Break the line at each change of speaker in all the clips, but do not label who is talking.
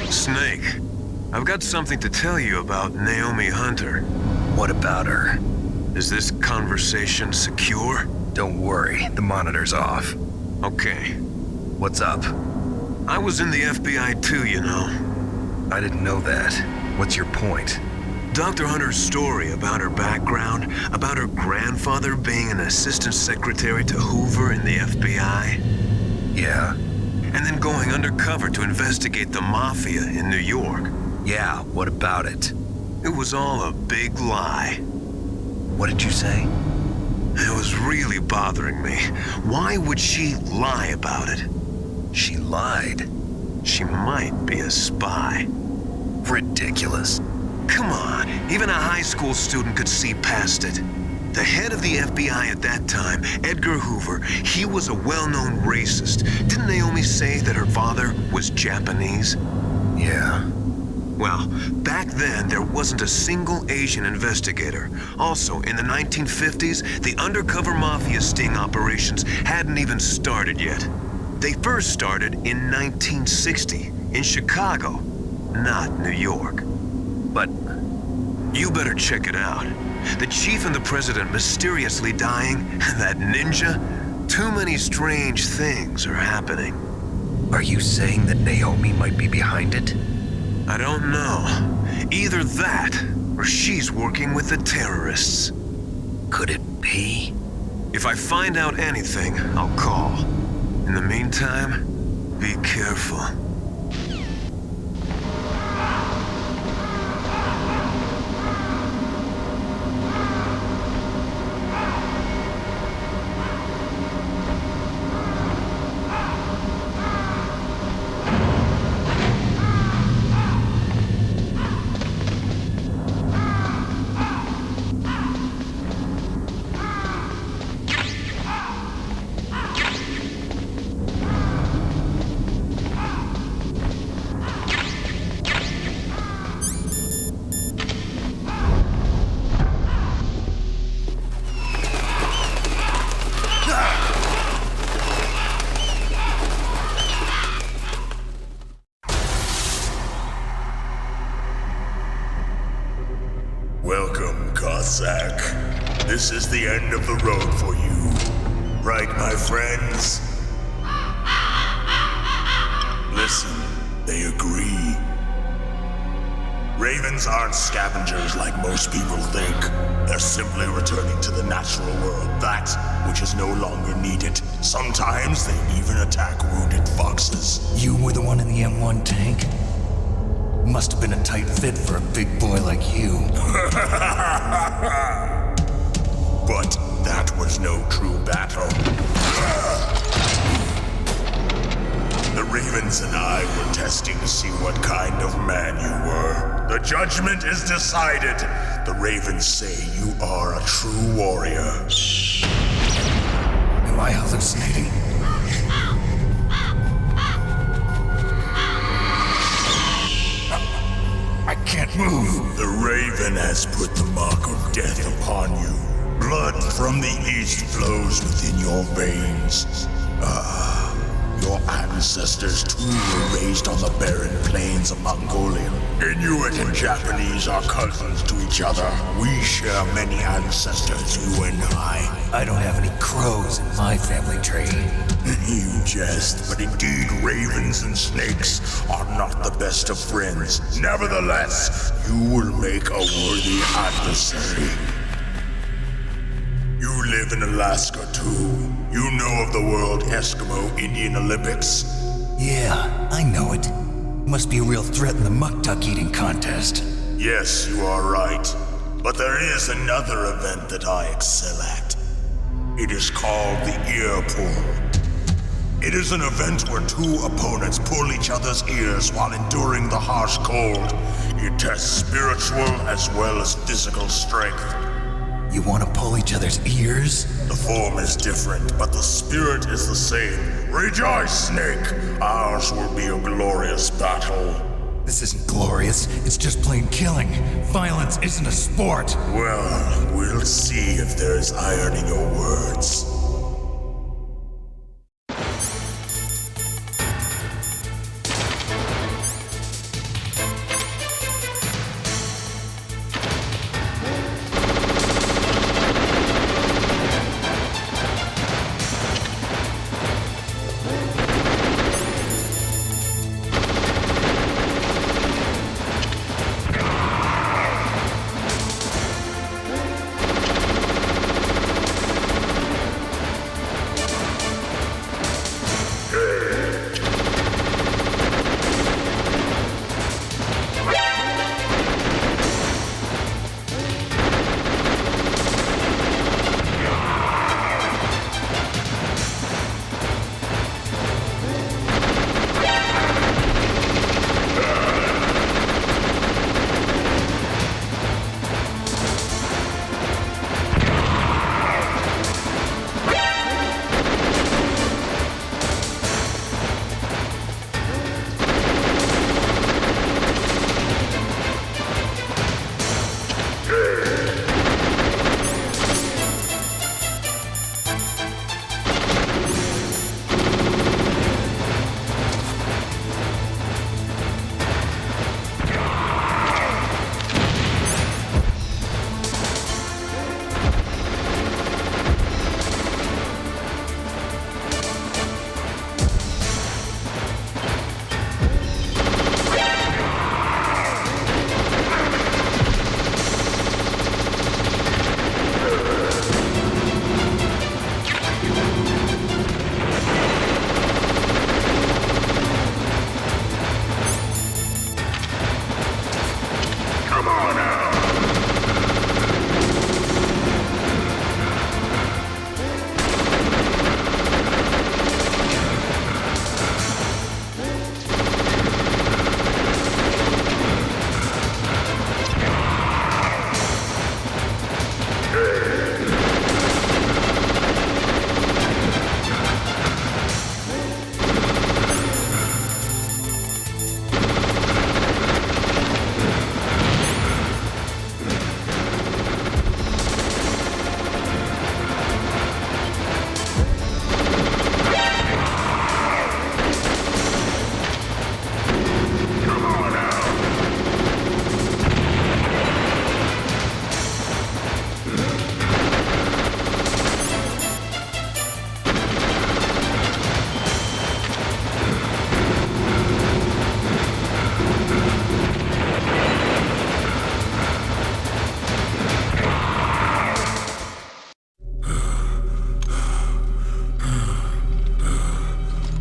Snake, I've got something to tell you about Naomi Hunter.
What about her?
Is this conversation secure?
Don't worry, the monitor's off.
Okay.
What's up?
I was in the FBI too, you know.
I didn't know that. What's your point?
Dr. Hunter's story about her background, about her grandfather being an assistant secretary to Hoover in the FBI.
Yeah?
And then going undercover to investigate the Mafia in New York.
Yeah, what about it?
It was all a big lie.
What did you say?
It was really bothering me. Why would she lie about it?
She lied.
She might be a spy.
Ridiculous.
Come on, even a high school student could see past it. The head of the FBI at that time, Edgar Hoover, he was a well-known racist. Didn't Naomi say that her father was Japanese?
Yeah.
Well, back then, there wasn't a single Asian investigator. Also, in the 1950s, the undercover mafia sting operations hadn't even started yet. They first started in 1960, in Chicago, not New York.
But
you better check it out. The chief and the president mysteriously dying, that ninja, too many strange things are happening.
are you saying that Naomi might be behind it?
I don't know. Either that, or she's working with the terrorists.
Could it be?
If I find out anything, I'll call. In the meantime, be careful.
Welcome, Cossack. This is the end of the road for you. Right, my friends? Listen, they agree. Ravens aren't scavengers like most people think. They're simply returning to the natural world, that which is no longer needed. Sometimes they even attack wounded foxes.
You were the one in the M1 tank? Must have been a tight fit for a big boy like you.
But that was no true battle. The Ravens and I were testing to see what kind of man you were. The judgment is decided. The Ravens say you are a true warrior.
Shh. Am I hallucinating? I can't move.
The Raven has put the mark of death upon you. Blood from the east flows within your veins. Your ancestors too were raised on the barren plains of Mongolia. Inuit and Japanese are cousins to each other. We share many ancestors, you and I.
I don't have any crows in my family tree.
You jest, but indeed ravens and snakes are not the best of friends. Nevertheless, you will make a worthy adversary. You live in Alaska too. You know of the World Eskimo Indian Olympics?
Yeah, I know it. Must be a real threat in the muck-duck eating contest.
Yes, you are right. But there is another event that I excel at. It is called the ear pull. It is an event where two opponents pull each other's ears while enduring the harsh cold. It tests spiritual as well as physical strength.
You want to pull each other's ears?
The form is different, but the spirit is the same. Rejoice, Snake! Ours will be a glorious battle.
This isn't glorious. It's just plain killing. Violence isn't a sport.
Well, we'll see if there's iron in your words.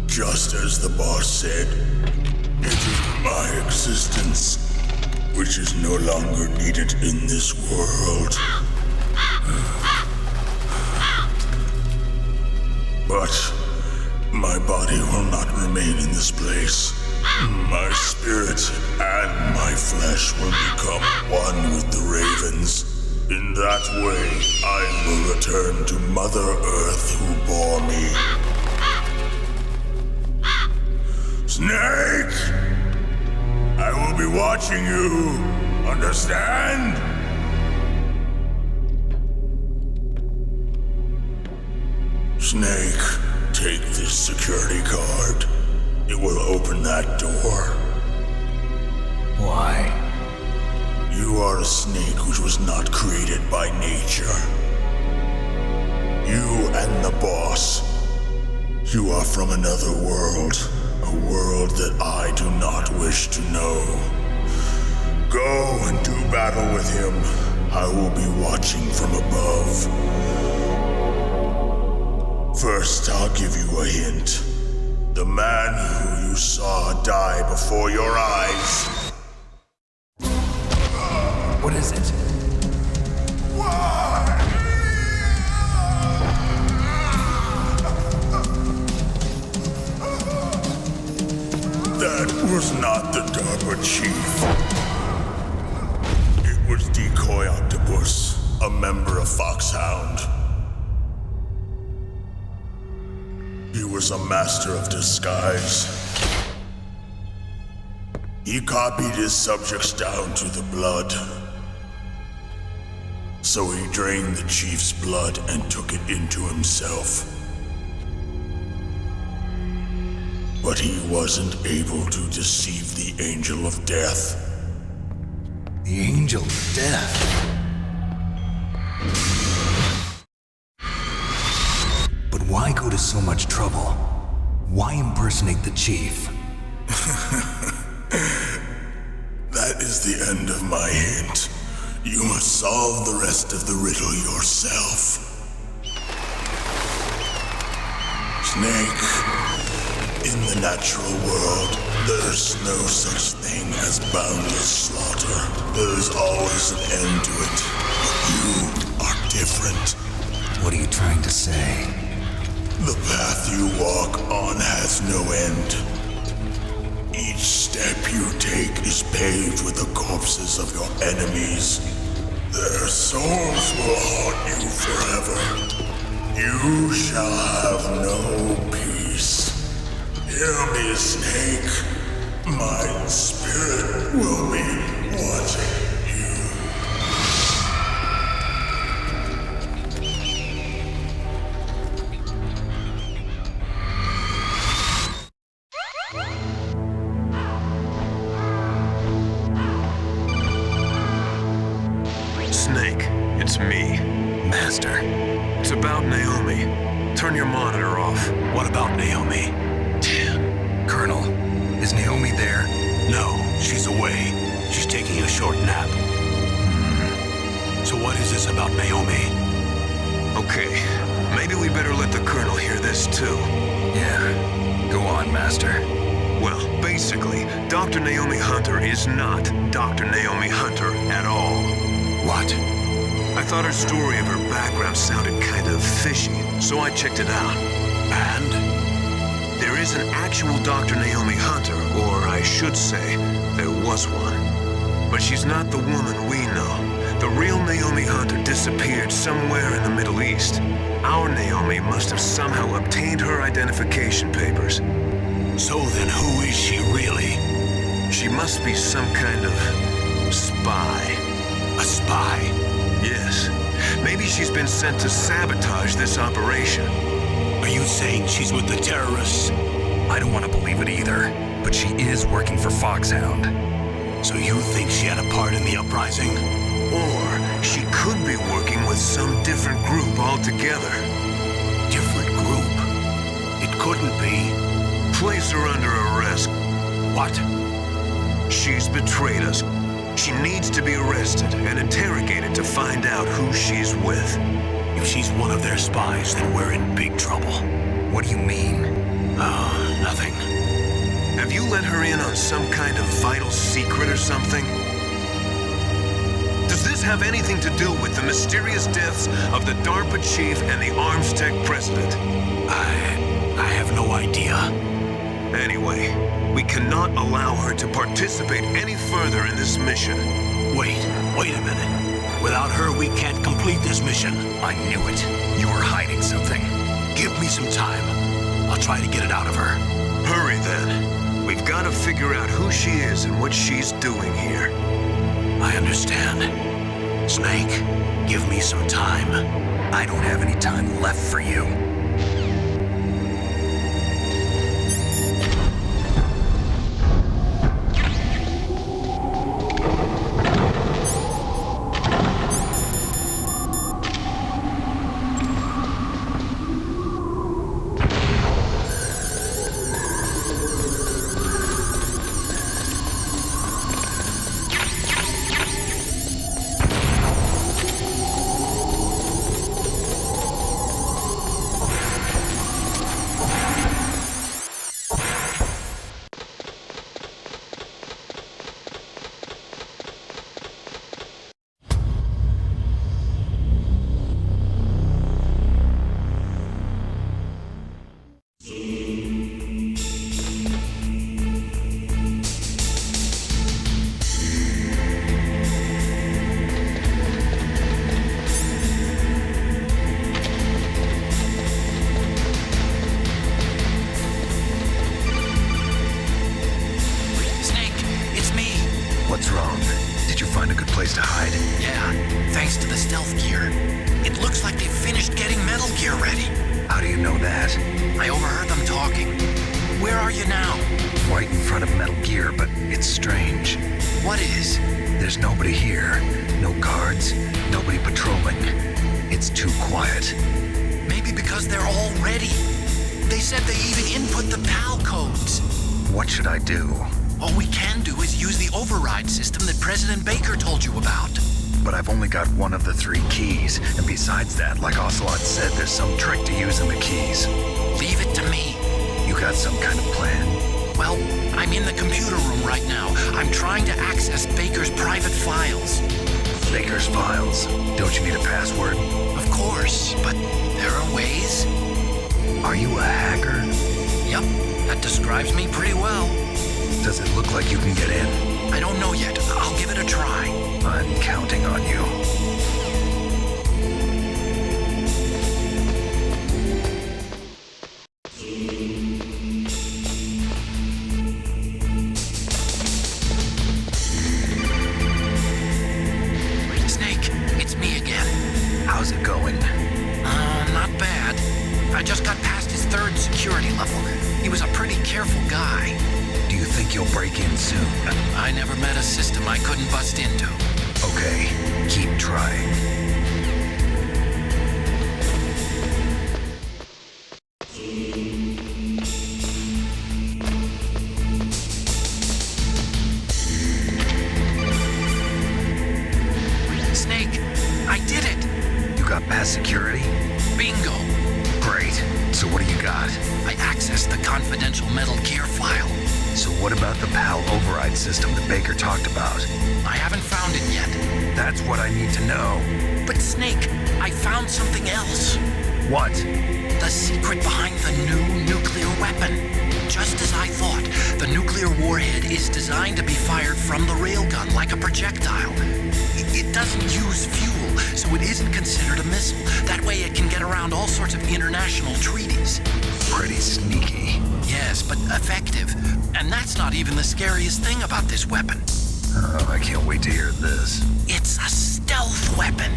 Just as the boss said, it is my existence which is no longer needed in this world. But my body will not remain in this place. My spirit and my flesh will become one with the ravens. In that way, I will return to Mother Earth who bore me. Snake! I will be watching you. Understand? Snake, take this security card. It will open that door.
Why?
You are a snake which was not created by nature. You and the boss. You are from another world. A world that I do not wish to know. Go and do battle with him. I will be watching from above. First, I'll give you a hint. The man who you saw die before your eyes.
What is it?
That was not the DARPA chief. It was Decoy Octopus, a member of Foxhound. He was a master of disguise. He copied his subjects down to the blood. So he drained the chief's blood and took it into himself. But he wasn't able to deceive the Angel of Death.
The Angel of Death. But why go to so much trouble? Why impersonate the chief?
That is the end of my hint. You must solve the rest of the riddle yourself. Snake, in the natural world, there's no such thing as boundless slaughter. There's always an end to it. But you are different.
What are you trying to say?
The path you walk on has no end. Each step you take is paved with the corpses of your enemies. Their souls will haunt you forever. You shall have no peace. Hear me, Snake. My spirit will be watching you.
Snake, it's me.
Master.
It's about Naomi. Turn your monitor off.
What about Naomi? Colonel, is Naomi there?
No, she's away. She's taking a short nap. So what is this about Naomi?
Okay, maybe we better let the Colonel hear this too.
Yeah. Go on, Master.
Well, basically, Dr. Naomi Hunter is not Dr. Naomi Hunter at all.
What?
I thought her story of her background sounded kind of fishy, so I checked it out.
And?
There is an actual Dr. Naomi Hunter, or I should say, there was one. But she's not the woman we know. The real Naomi Hunter disappeared somewhere in the Middle East. Our Naomi must have somehow obtained her identification papers.
So then who is she really?
She must be some kind of spy.
A spy?
Yes. Maybe she's been sent to sabotage this operation.
Are you saying she's with the terrorists?
I don't want to believe it either, but she is working for Foxhound.
So you think she had a part in the uprising?
Or she could be working with some different group altogether.
Different group? It couldn't be.
Place her under arrest.
What?
She's betrayed us. She needs to be arrested and interrogated to find out who she's with.
If she's one of their spies, then we're in big trouble.
What do you mean?
Oh, nothing.
Have you let her in on some kind of vital secret or something? Does this have anything to do with the mysterious deaths of the DARPA chief and the Armstech president?
I have no idea.
Anyway, we cannot allow her to participate any further in this mission.
Wait a minute. Without her, we can't complete this mission.
I knew it. You were hiding something.
Give me some time. I'll try to get it out of her.
Hurry then. We've got to figure out who she is and what she's doing here.
I understand. Snake, give me some time.
I don't have any time left for you. What's wrong? Did you find a good place to hide?
Yeah, thanks to the stealth gear. It looks like they've finished getting Metal Gear ready.
How do you know that?
I overheard them talking. Where are you now?
Right in front of Metal Gear, but it's strange.
What is?
There's nobody here. No guards, nobody patrolling. It's too quiet.
Maybe because they're all ready. They said they even input the PAL codes.
What should I do?
All we can do is use the override system that President Baker told you about.
But I've only got one of the 3 keys, and besides that, like Ocelot said, there's some trick to using the keys.
Leave it to me.
You got some kind of plan?
Well, I'm in the computer room right now. I'm trying to access Baker's private files.
Baker's files? Don't you need a password?
Of course, but there are ways.
Are you a hacker?
Yup, that describes me pretty well.
Does it look like you can get in?
I don't know yet. I'll give it a try.
I'm counting on you.
Snake, it's me again.
How's it going?
Not bad. I just got past his 3rd security level. He was a pretty careful guy.
Do you think you'll break in soon?
I never met a system I couldn't bust into.
Okay, keep trying.
Snake, I did it!
You got past security?
Bingo!
Great. So what do you got?
I accessed the confidential Metal Gear file.
So what about the PAL override system that Baker talked about?
I haven't found it yet.
That's what I need to know.
But Snake, I found something else.
What?
The secret behind the new nuclear weapon. Just as I thought, the nuclear warhead is designed to be fired from the railgun like a projectile. It doesn't use fuel, so it isn't considered a missile. That way it can get around all sorts of international treaties.
Pretty sneaky.
Yes, but effective. And that's not even the scariest thing about this weapon.
Oh, I can't wait to hear this.
It's a stealth weapon.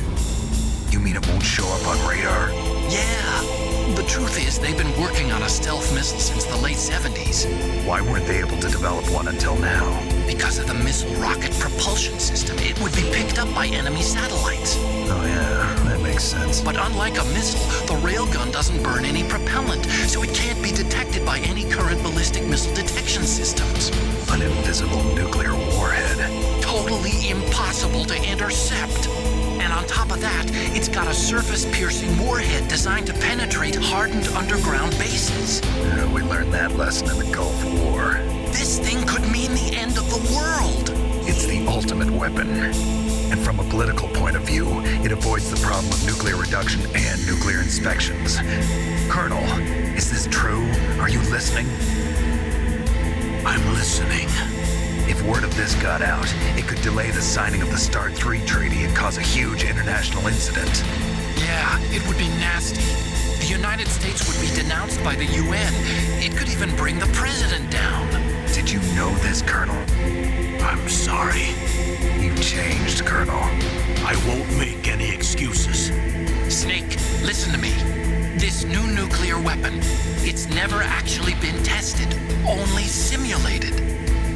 You mean it won't show up on radar?
Yeah. The truth is, they've been working on a stealth missile since the late 70s.
Why weren't they able to develop one until now?
Because of the missile rocket propulsion system, it would be picked up by enemy satellites.
Oh yeah, that makes sense.
But unlike a missile, the railgun doesn't burn any propellant, so it can't be detected by any current ballistic missile detection systems.
An invisible nuclear warhead.
Totally impossible to intercept. And on top of that, it's got a surface-piercing warhead designed to penetrate hardened underground bases.
Yeah, we learned that lesson in the Gulf War.
This thing could mean the end of the world.
It's the ultimate weapon. And from a political point of view, it avoids the problem of nuclear reduction and nuclear inspections. Colonel, is this true? Are you listening?
I'm listening.
If word of this got out, it could delay the signing of the START 3 treaty and cause a huge international incident.
Yeah, it would be nasty. The United States would be denounced by the UN. It could even bring the president down.
Did you know this, Colonel?
I'm sorry.
You've changed, Colonel.
I won't make any excuses. Snake, listen to me. This new nuclear weapon, it's never actually been tested, only simulated.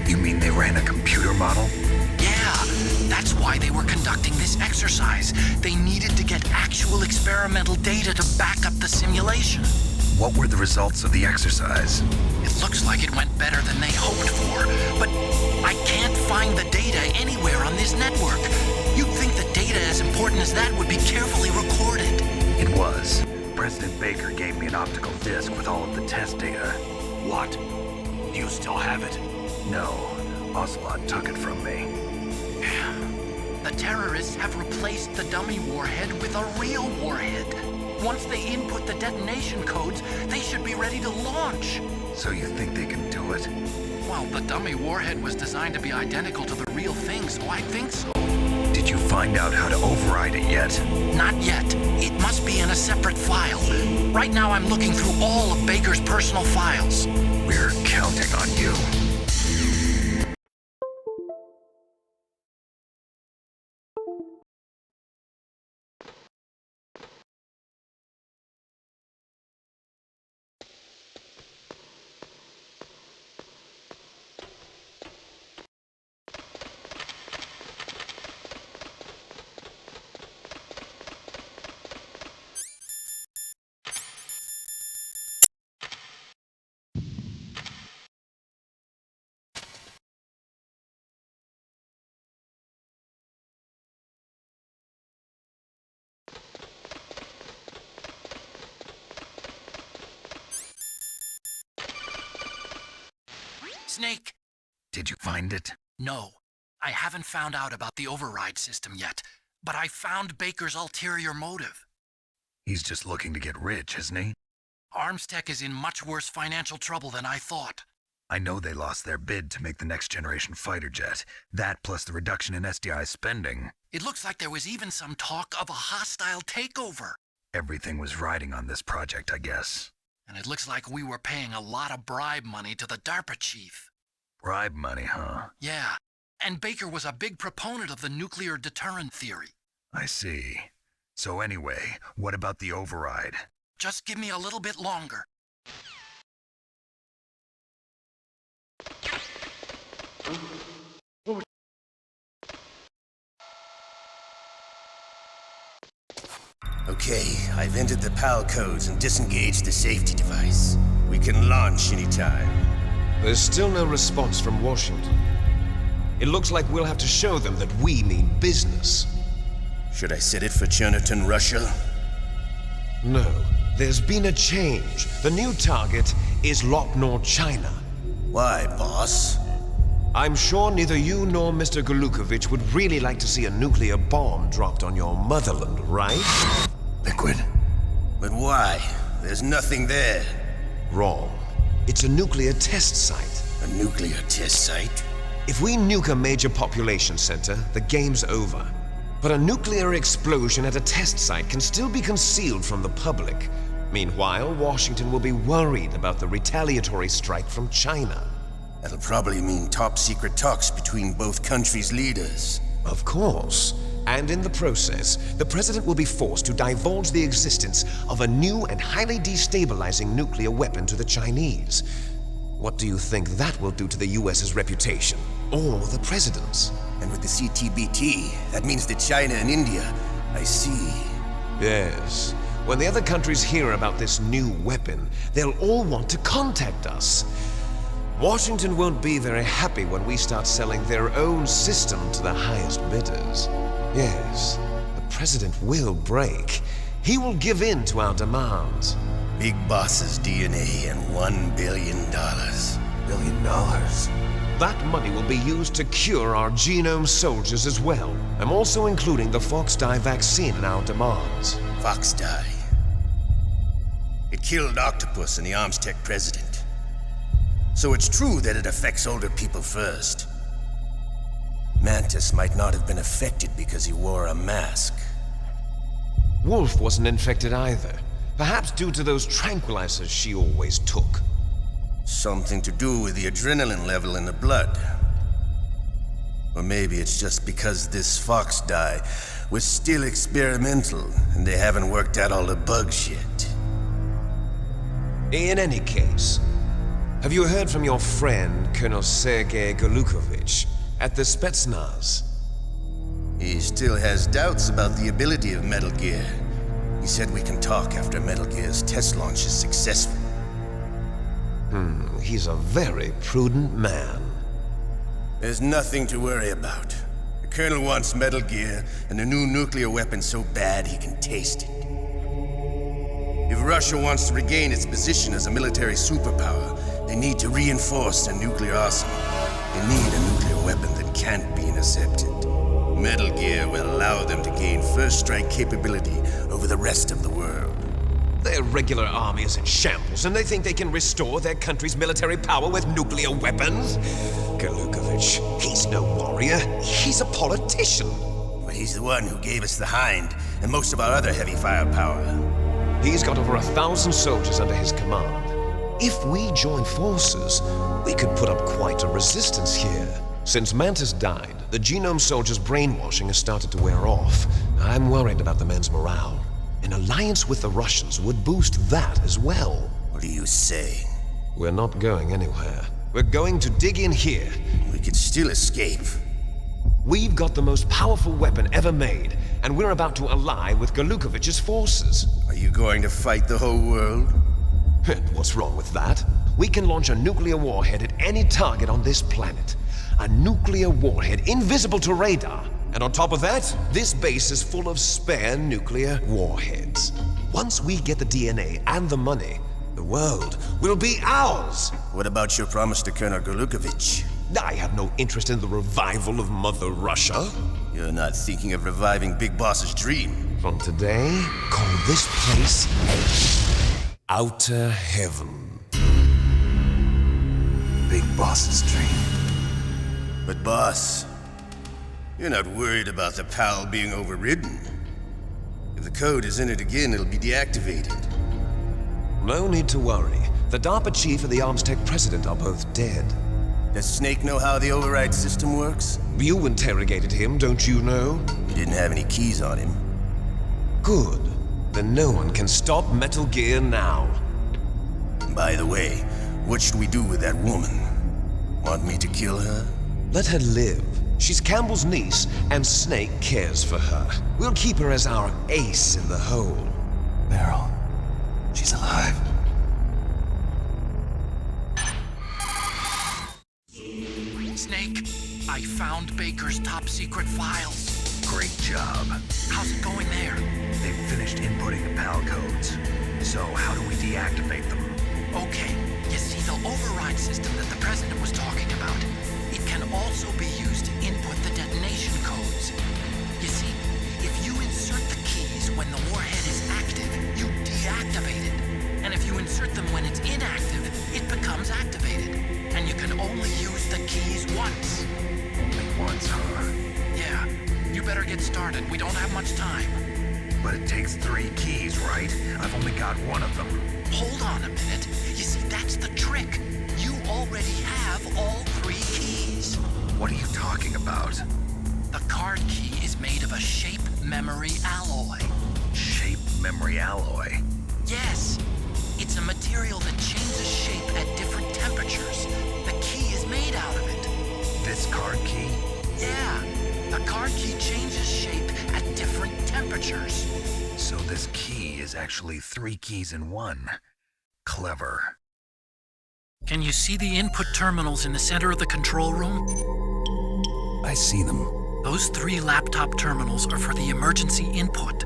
You mean they ran a computer model?
Yeah, that's why they were conducting this exercise. They needed to get actual experimental data to back up the simulation.
What were the results of the exercise?
It looks like it went better than they hoped for, but I can't find the data anywhere on this network. You'd think the data as important as that would be carefully recorded.
It was. President Baker gave me an optical disc with all of the test data.
What? Do you still have it?
No, Ocelot took it from me.
The terrorists have replaced the dummy warhead with a real warhead. Once they input the detonation codes, they should be ready to launch.
So you think they can do it?
Well, the dummy warhead was designed to be identical to the real thing, so I think so.
Did you find out how to override it yet?
Not yet. It must be in a separate file. Right now I'm looking through all of Baker's personal files.
We're counting on you.
Snake?
Did you find it?
No. I haven't found out about the override system yet, but I found Baker's ulterior motive.
He's just looking to get rich, isn't he?
Armstech is in much worse financial trouble than I thought.
I know they lost their bid to make the next generation fighter jet. That plus the reduction in SDI spending.
It looks like there was even some talk of a hostile takeover.
Everything was riding on this project, I guess.
And it looks like we were paying a lot of bribe money to the DARPA chief.
Bribe money, huh?
Yeah. And Baker was a big proponent of the nuclear deterrent theory.
I see. So anyway, what about the override?
Just give me a little bit longer.
Okay, I've entered the PAL codes and disengaged the safety device. We can launch anytime.
There's still no response from Washington. It looks like we'll have to show them that we mean business.
Should I set it for Cherniton, Russia?
No, there's been a change. The new target is Lopnor, China.
Why, boss?
I'm sure neither you nor Mr. Golukovich would really like to see a nuclear bomb dropped on your motherland, right?
Liquid?
But why? There's nothing there.
Wrong. It's a nuclear test site.
A nuclear test site?
If we nuke a major population center, the game's over. But a nuclear explosion at a test site can still be concealed from the public. Meanwhile, Washington will be worried about the retaliatory strike from China.
That'll probably mean top-secret talks between both countries' leaders.
Of course. And in the process, the president will be forced to divulge the existence of a new and highly destabilizing nuclear weapon to the Chinese. What do you think that will do to the US's reputation? Or the president's?
And with the CTBT, that means that China and India... I see.
Yes. When the other countries hear about this new weapon, they'll all want to contact us. Washington won't be very happy when we start selling their own system to the highest bidders. Yes, the president will break. He will give in to our demands.
Big Boss's DNA and $1 billion.
$1 billion? That money will be used to cure our genome soldiers as well. I'm also including the Fox-Die vaccine in our demands.
Fox-Die. It killed Octopus and the Armstech president. So it's true that it affects older people first. Mantis might not have been affected because he wore a mask.
Wolf wasn't infected either. Perhaps due to those tranquilizers she always took.
Something to do with the adrenaline level in the blood. Or maybe it's just because this Fox-Die was still experimental and they haven't worked out all the bugs yet.
In any case, have you heard from your friend, Colonel Sergei Golukovich, at the Spetsnaz?
He still has doubts about the ability of Metal Gear. He said we can talk after Metal Gear's test launch is successful.
He's a very prudent man.
There's nothing to worry about. The Colonel wants Metal Gear and a new nuclear weapon so bad he can taste it. If Russia wants to regain its position as a military superpower, they need to reinforce their nuclear arsenal. They need a nuclear weapon that can't be intercepted. Metal Gear will allow them to gain first strike capability over the rest of the world.
Their regular army is in shambles, and they think they can restore their country's military power with nuclear weapons? Golukovich, he's no warrior. He's a politician.
But he's the one who gave us the Hind and most of our other heavy firepower.
He's got over 1,000 soldiers under his command. If we join forces, we could put up quite a resistance here. Since Mantis died, the genome soldiers' brainwashing has started to wear off. I'm worried about the men's morale. An alliance with the Russians would boost that as well.
What are you saying?
We're not going anywhere. We're going to dig in here.
We could still escape.
We've got the most powerful weapon ever made, and we're about to ally with Golukovich's forces.
Are you going to fight the whole world?
And what's wrong with that? We can launch a nuclear warhead at any target on this planet. A nuclear warhead invisible to radar. And on top of that, this base is full of spare nuclear warheads. Once we get the DNA and the money, The world will be ours.
What about your promise to Colonel Golukovich?
I have no interest in the revival of Mother Russia.
You're not thinking of reviving Big Boss's dream.
From today, call this place Outer Heaven.
Big Boss's dream.
But boss, you're not worried about the PAL being overridden. If the code is in it again, it'll be deactivated.
No need to worry. The DARPA chief and the Arms Tech president are both dead.
Does Snake know how the override system works?
You interrogated him, don't you know?
You didn't have any keys on him.
Good. Then no one can stop Metal Gear now.
By the way, what should we do with that woman? Want me to kill her?
Let her live. She's Campbell's niece, and Snake cares for her. We'll keep her as our ace in the hole.
Meryl, she's alive.
Snake, I found Baker's top secret files.
Great job.
How's it going there?
They've finished inputting the PAL codes. So how do we deactivate them?
Okay, you see the override system that the president was talking about. It can also be used to input the detonation codes. You see, if you insert the keys when the warhead is active, you deactivate it. And if you insert them when it's inactive, it becomes activated. And you can only use the keys once.
Only once, huh?
Yeah, you better get started. We don't have much time.
But it takes 3 keys, right? I've only got 1 of them.
Hold on a minute. You see, that's the trick. You already have all 3 keys.
What are you talking about?
The card key is made of a shape memory alloy.
Shape memory alloy?
Yes. It's a material that changes shape at different temperatures. The key is made out of it.
This card key?
Yeah. The card key changes shape at different temperatures.
So this key is actually 3 keys in 1. Clever.
Can you see the input terminals in the center of the control room?
I see them.
Those 3 laptop terminals are for the emergency input.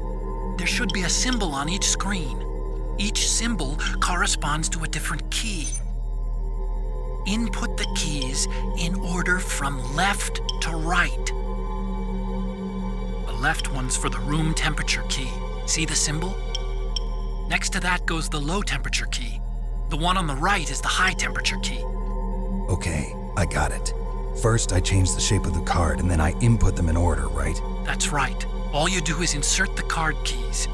There should be a symbol on each screen. Each symbol corresponds to a different key. Input the keys in order from left to right. The left one's for the room temperature key. See the symbol? Next to that goes the low temperature key. The one on the right is the high temperature key.
Okay, I got it. First, I change the shape of the card, and then I input them in order, right?
That's right. All you do is insert the card keys.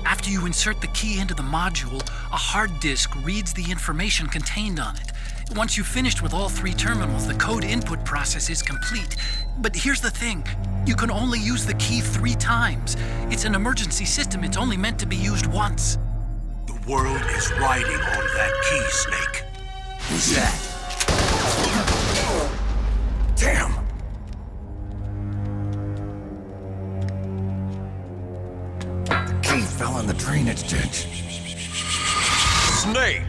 After you insert the key into the module, a hard disk reads the information contained on it. Once you've finished with all 3 terminals, the code input process is complete. But here's the thing. You can only use the key 3 times. It's an emergency system. It's only meant to be used once.
The world is riding on that key, Snake.
Who's that?
Damn!
The key fell in the drainage ditch.
Snake!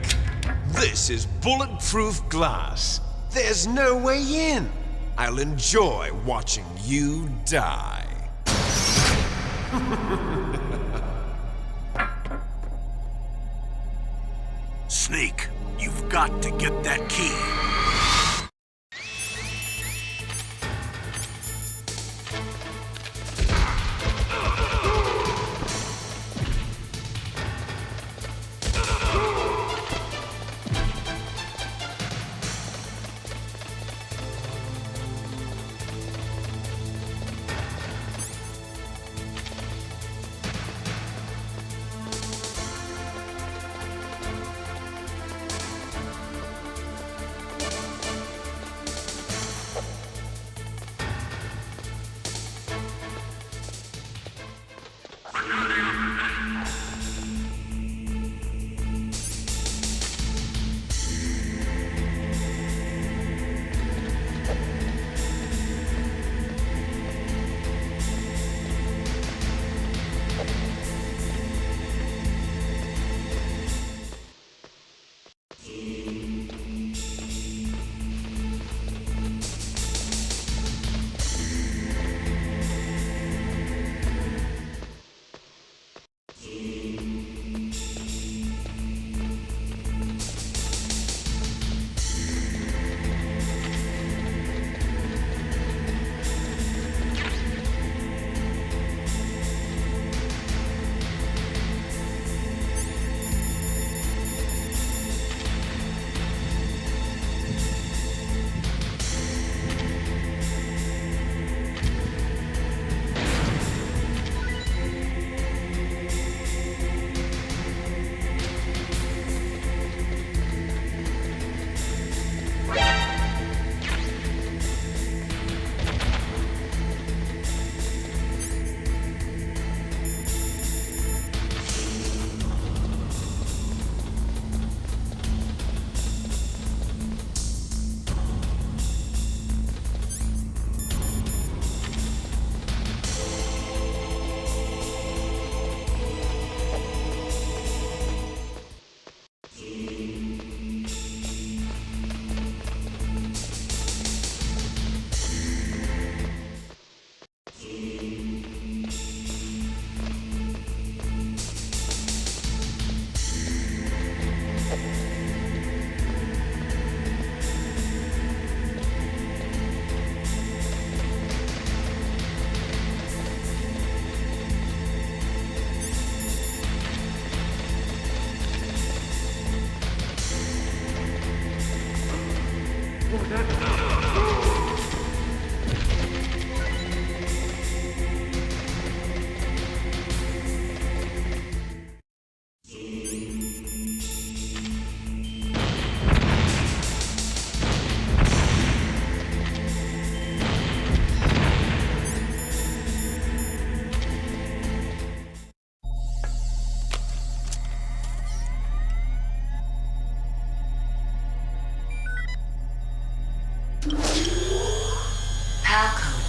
This is bulletproof glass. There's no way in. I'll enjoy watching you die.
Snake, you've got to get that key.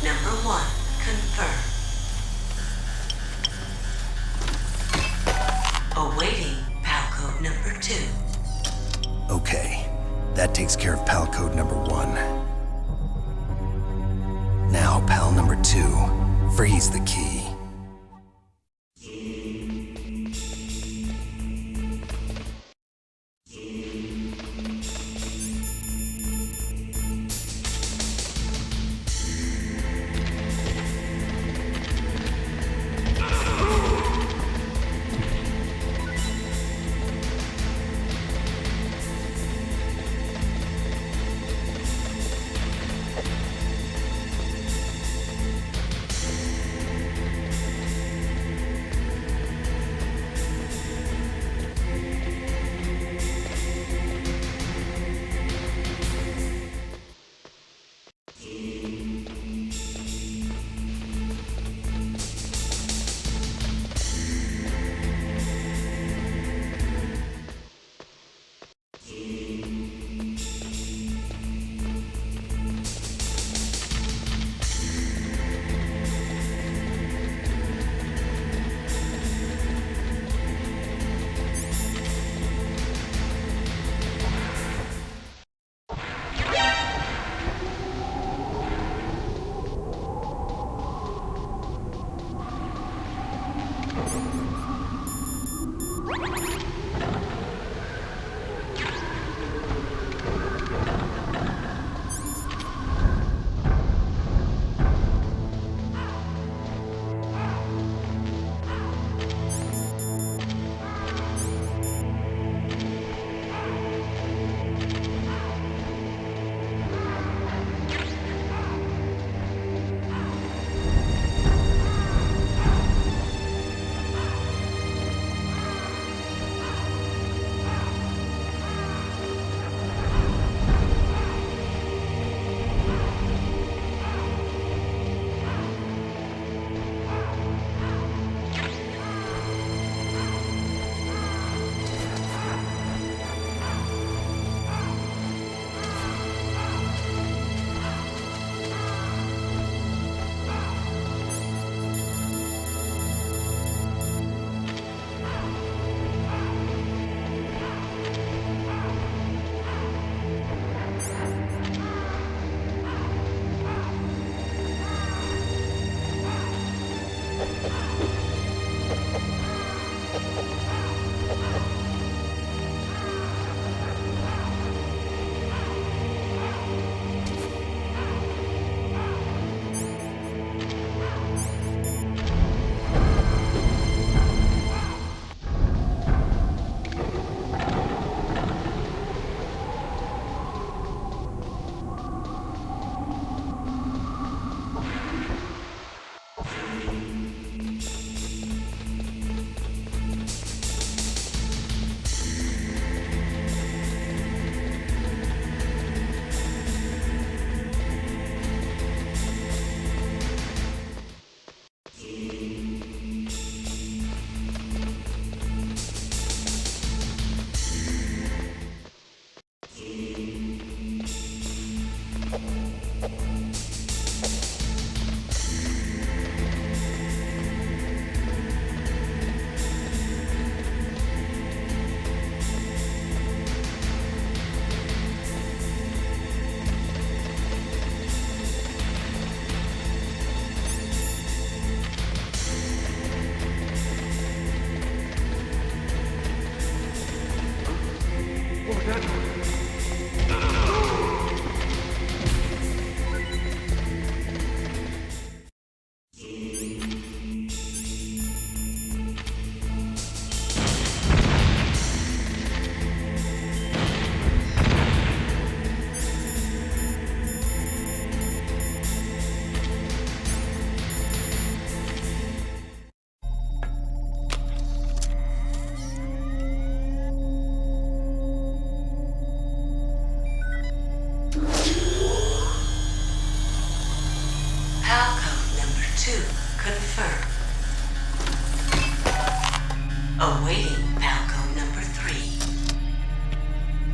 number 1 confirmed. Awaiting PAL code number 2.
Okay, that takes care of PAL code number 1. Now PAL number 2. Freeze the key.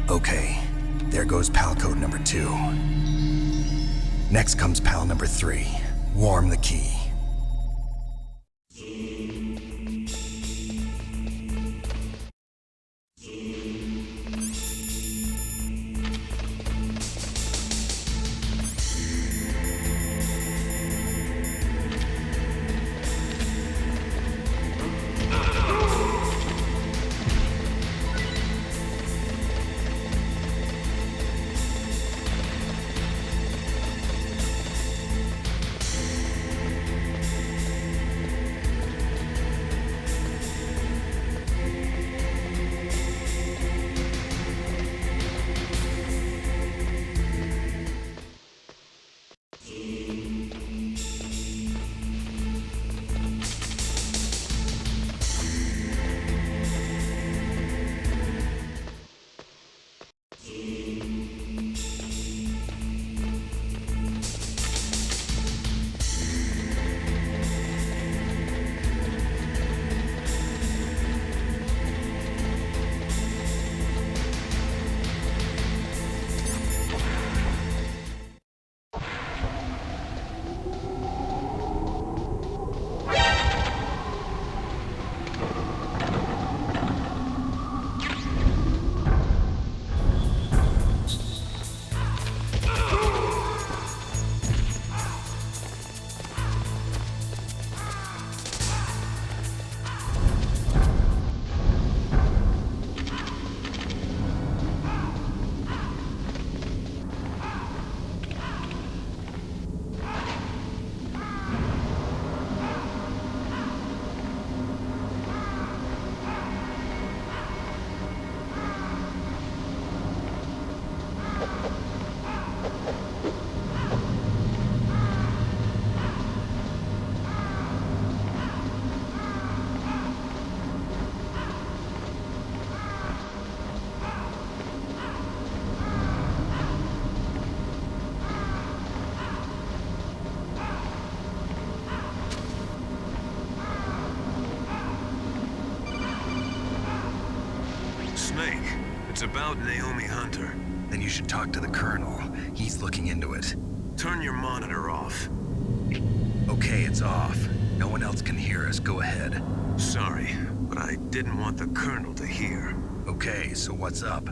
Okay, there goes PAL code number 2. Next comes PAL number 3.
Warm the key.
Snake, it's about Naomi Hunter.
Then you should talk to the Colonel. He's looking into it.
Turn your monitor off.
Okay, it's off. No one else can hear us. Go ahead.
Sorry, but I didn't want the Colonel to hear.
Okay, so what's up?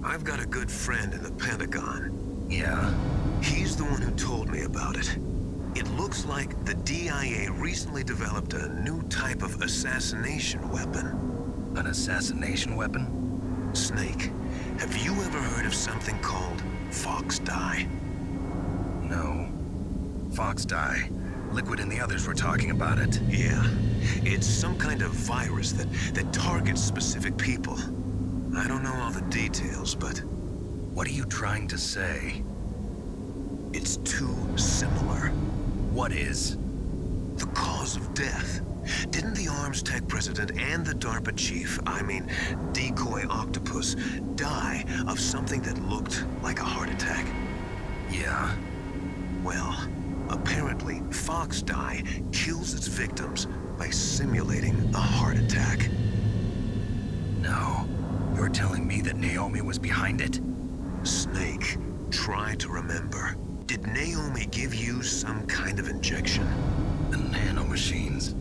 I've got a good friend in the Pentagon.
Yeah?
He's the one who told me about it. It looks like the DIA recently developed a new type of assassination weapon.
An assassination weapon?
Snake, have you ever heard of something called Fox Dye?
No. Fox dye. Liquid and the others were talking about it.
Yeah. It's some kind of virus that targets specific people. I don't know all the details, but...
What are you trying to say?
It's too similar.
What is?
The cause of death. Didn't the Arms Tech president and the DARPA chief, Decoy Octopus, die of something that looked like a heart attack?
Yeah?
Well, apparently Fox Dye kills its victims by simulating a heart attack.
No. You're telling me that Naomi was behind it?
Snake, try to remember. Did Naomi give you some kind of injection?
The nanomachines.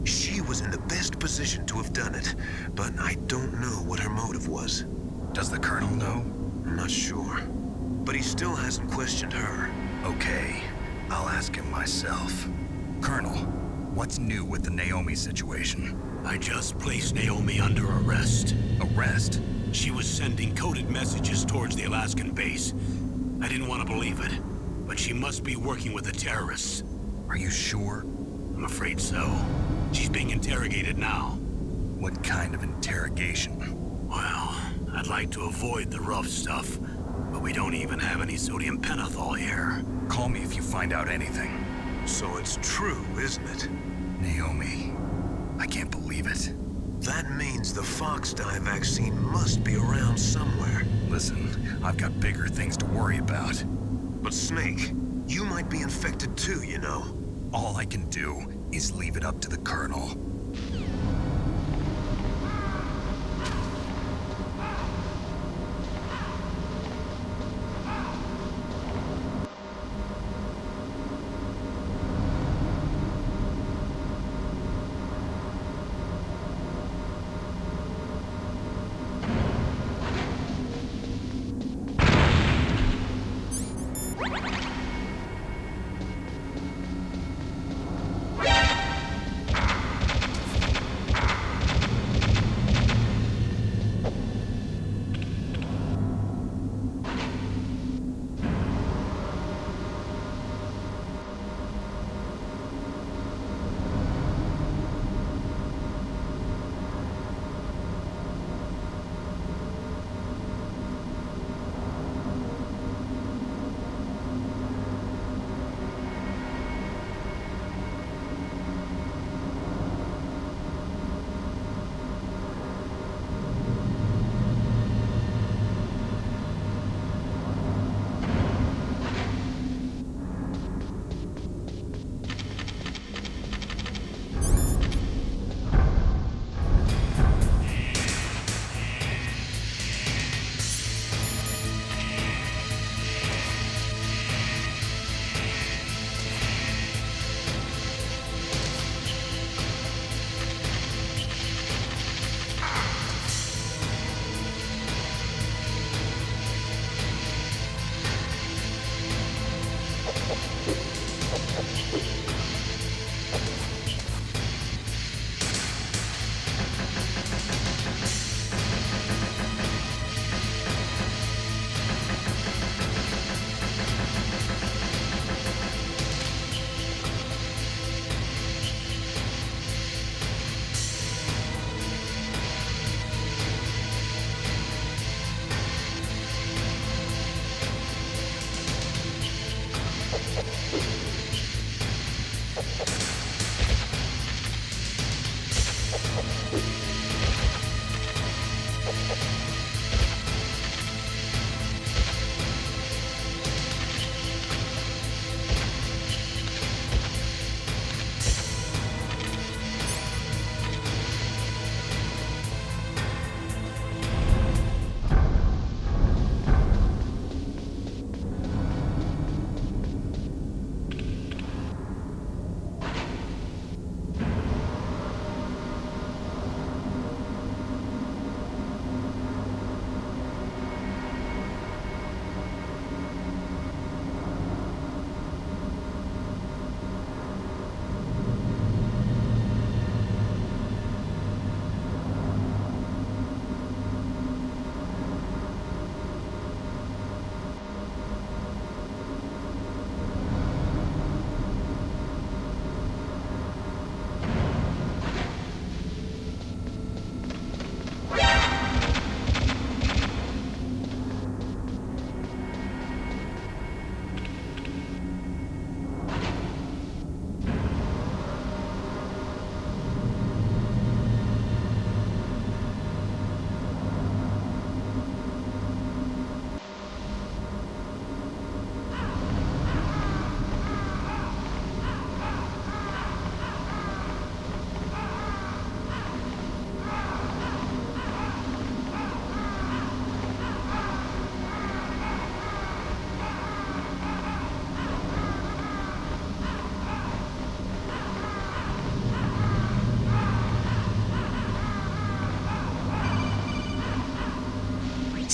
She was in the best position to have done it, but I don't know what her motive was.
Does the Colonel know?
I'm not sure. But he still hasn't questioned her.
Okay, I'll ask him myself. Colonel, what's new with the Naomi situation?
I just placed Naomi under arrest.
Arrest?
She was sending coded messages towards the Alaskan base. I didn't want to believe it, but she must be working with the terrorists.
Are you sure?
I'm afraid so. She's being interrogated now.
What kind of interrogation?
Well, I'd like to avoid the rough stuff, but we don't even have any sodium pentothal here.
Call me if you find out anything.
So it's true, isn't it?
Naomi, I can't believe it.
That means the Fox Dye vaccine must be around somewhere.
Listen, I've got bigger things to worry about.
But Snake, you might be infected too, you know.
All I can do is leave it up to the Colonel.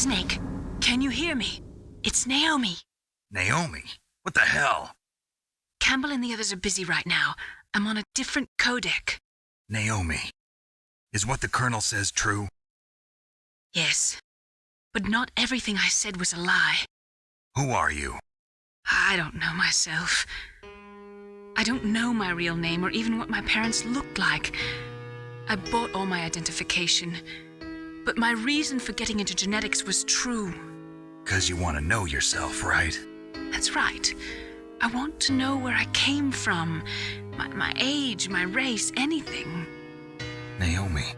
Snake, can you hear me? It's Naomi.
Naomi? What the hell?
Campbell and the others are busy right now. I'm on a different codec.
Naomi, is what the Colonel says true?
Yes, but not everything I said was a lie.
Who are you?
I don't know myself. I don't know my real name or even what my parents looked like. I bought all my identification, but my reason for getting into genetics was true.
'Cause you want to know yourself, right?
That's right. I want to know where I came from, my age, my race, anything.
Naomi.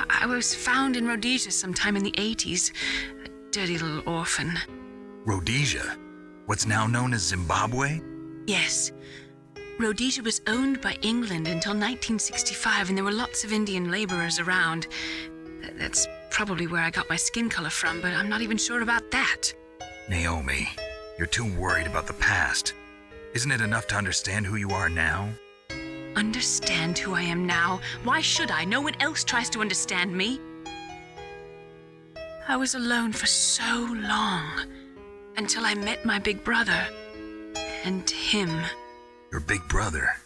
I was found in Rhodesia sometime in the 80s, a dirty little orphan.
Rhodesia? What's now known as Zimbabwe?
Yes. Rhodesia was owned by England until 1965, and there were lots of Indian laborers around. That's probably where I got my skin color from, but I'm not even sure about that.
Naomi, you're too worried about the past. Isn't it enough to understand who you are now?
Understand who I am now? Why should I? No one else tries to understand me. I was alone for so long, until I met my big brother. And him.
Your big brother?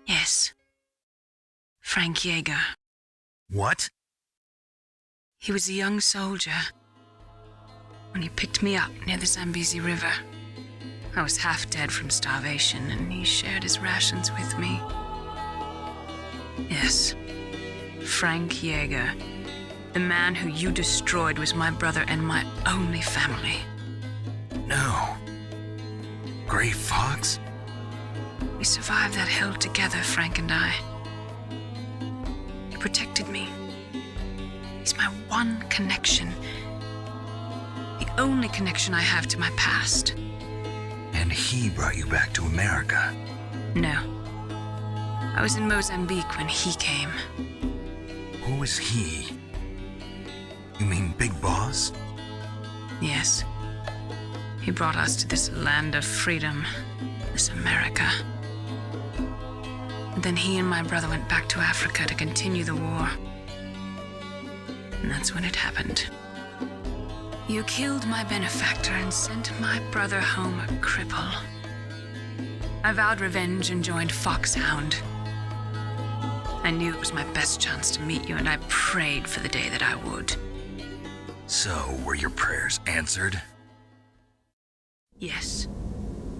Yes. Frank Yeager.
What?
He was a young soldier when he picked me up near the Zambezi River. I was half dead from starvation, and he shared his rations with me. Yes, Frank Yeager. The man who you destroyed was my brother and my only family.
No. Gray Fox?
We survived that hell together, Frank and I. He protected me. He's my one connection. The only connection I have to my past.
And he brought you back to America?
No. I was in Mozambique when he came.
Who is he? You mean Big Boss?
Yes. He brought us to this land of freedom, this America. And then he and my brother went back to Africa to continue the war. And that's when it happened. You killed my benefactor and sent my brother home a cripple. I vowed revenge and joined Foxhound. I knew it was my best chance to meet you, and I prayed for the day that I would.
So, were your prayers answered?
Yes.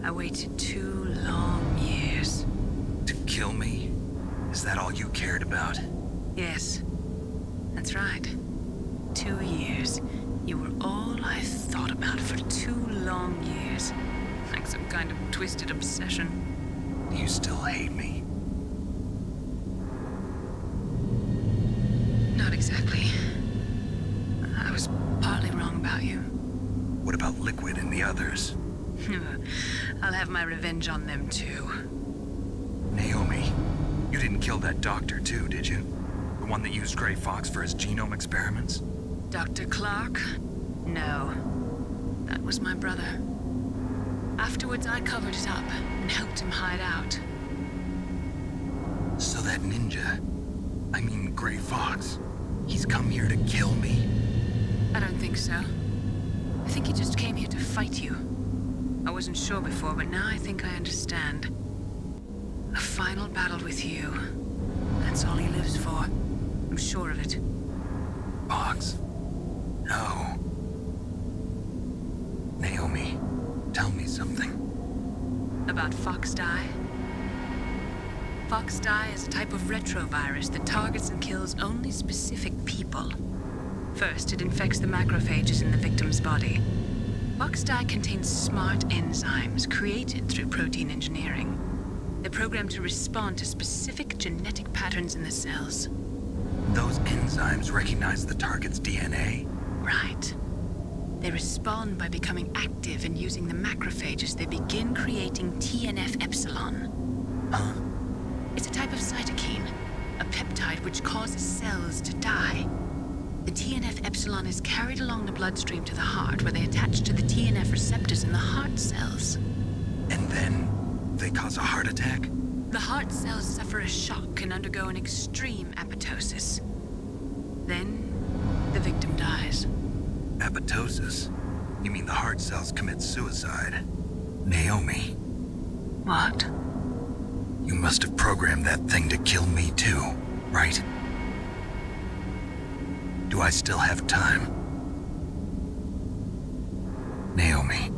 I waited 2 long years.
To kill me? Is that all you cared about?
Yes. That's right. 2 years. You were all I thought about for 2 long years. Like some kind of twisted obsession.
You still hate me?
Not exactly. I was partly wrong about you.
What about Liquid and the others?
I'll have my revenge on them too.
Naomi, you didn't kill that doctor too, did you? The one that used Gray Fox for his genome experiments?
Dr. Clark? No. That was my brother. Afterwards, I covered it up and helped him hide out.
So that ninja, I mean Gray Fox, he's come here to kill me?
I don't think so. I think he just came here to fight you. I wasn't sure before, but now I think I understand. A final battle with you. That's all he lives for. I'm sure of it.
Fox? No. Naomi, tell me something.
About Fox Die? Fox Die is a type of retrovirus that targets and kills only specific people. First, it infects the macrophages in the victim's body. Fox Die contains smart enzymes created through protein engineering. They're programmed to respond to specific genetic patterns in the cells.
Those enzymes recognize the target's DNA?
Right. They respond by becoming active and using the macrophages. They begin creating TNF-epsilon.
Huh?
It's a type of cytokine, a peptide which causes cells to die. The TNF-epsilon is carried along the bloodstream to the heart, where they attach to the TNF receptors in the heart cells.
And then they cause a heart attack?
The heart cells suffer a shock and undergo an extreme apoptosis. Then, the victim dies.
Apoptosis? You mean the heart cells commit suicide? Naomi.
What?
You must have programmed that thing to kill me too, right? Do I still have time? Naomi,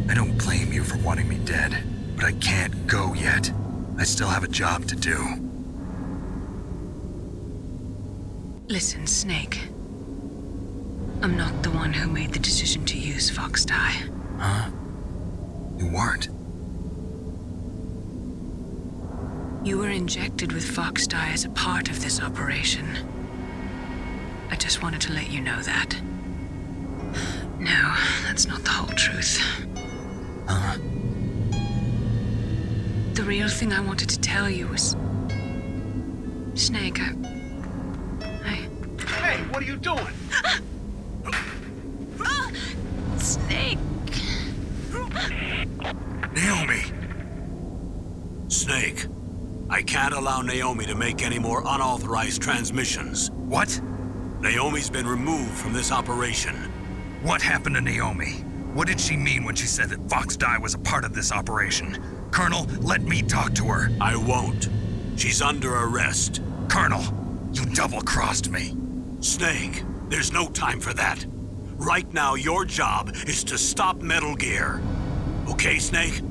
I don't blame you for wanting me dead, but I can't go yet. I still have a job to do.
Listen, Snake. I'm not the one who made the decision to use Fox Dye.
Huh? You weren't?
You were injected with Fox Dye as a part of this operation. I just wanted to let you know that. No, that's not the whole truth.
Huh?
The real thing I wanted to tell you was... Snake,
Hey, what are you doing?
Snake!
Naomi!
Snake, I can't allow Naomi to make any more unauthorized transmissions.
What?
Naomi's been removed from this operation.
What happened to Naomi? What did she mean when she said that Fox Dye was a part of this operation? Colonel, let me talk to her.
I won't. She's under arrest.
Colonel, you double-crossed me.
Snake, there's no time for that. Right now, your job is to stop Metal Gear. Okay, Snake?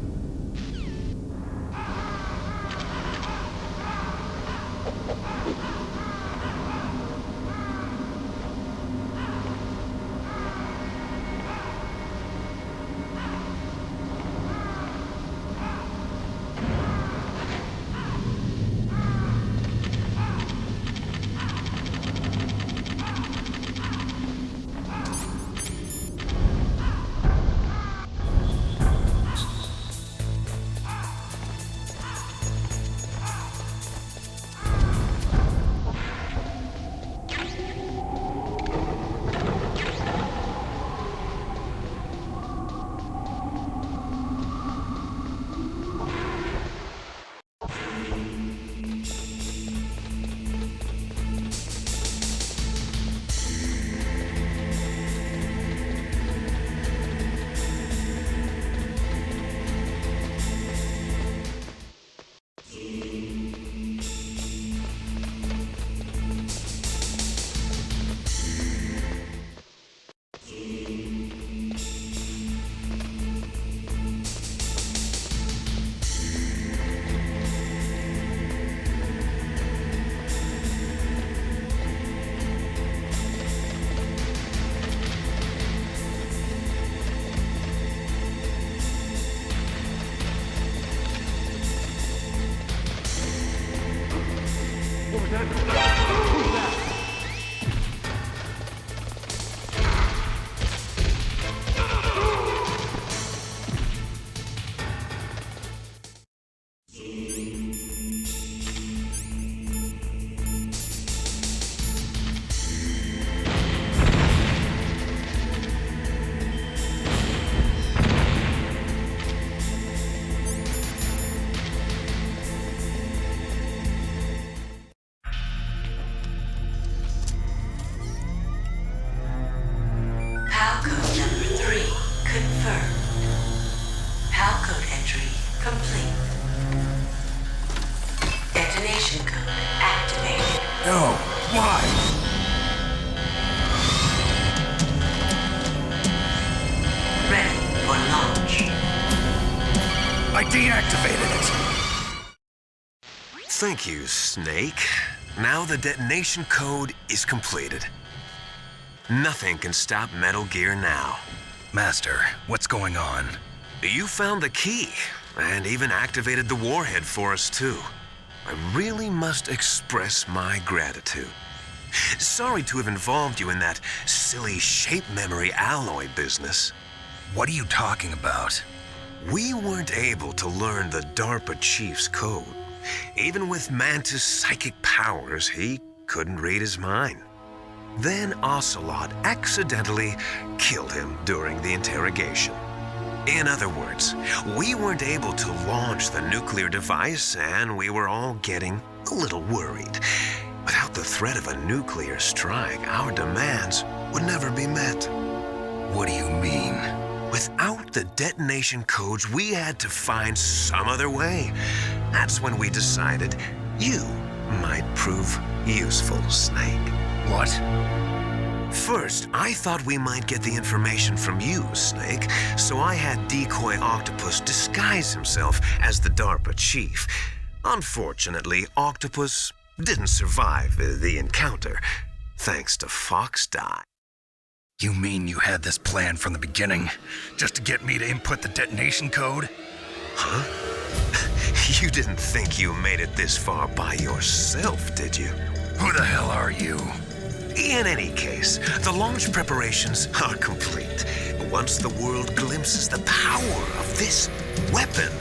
No, why?
Ready for launch.
I deactivated it.
Thank you, Snake. Now the detonation code is completed. Nothing can stop Metal Gear now.
Master, what's going on?
You found the key, and even activated the warhead for us, too. I really must express my gratitude. Sorry to have involved you in that silly shape memory alloy business.
What are you talking about?
We weren't able to learn the DARPA chief's code. Even with Mantis' psychic powers, he couldn't read his mind. Then Ocelot accidentally killed him during the interrogation. In other words, we weren't able to launch the nuclear device, and we were all getting a little worried. Without the threat of a nuclear strike, our demands would never be met.
What do you mean?
Without the detonation codes, we had to find some other way. That's when we decided you might prove useful, Snake.
What?
First, I thought we might get the information from you, Snake, so I had Decoy Octopus disguise himself as the DARPA chief. Unfortunately, Octopus didn't survive the encounter, thanks to Fox Die.
You mean you had this plan from the beginning, just to get me to input the detonation code?
Huh? You didn't think you made it this far by yourself, did you?
Who the hell are you?
In any case, the launch preparations are complete. Once the world glimpses the power of this weapon,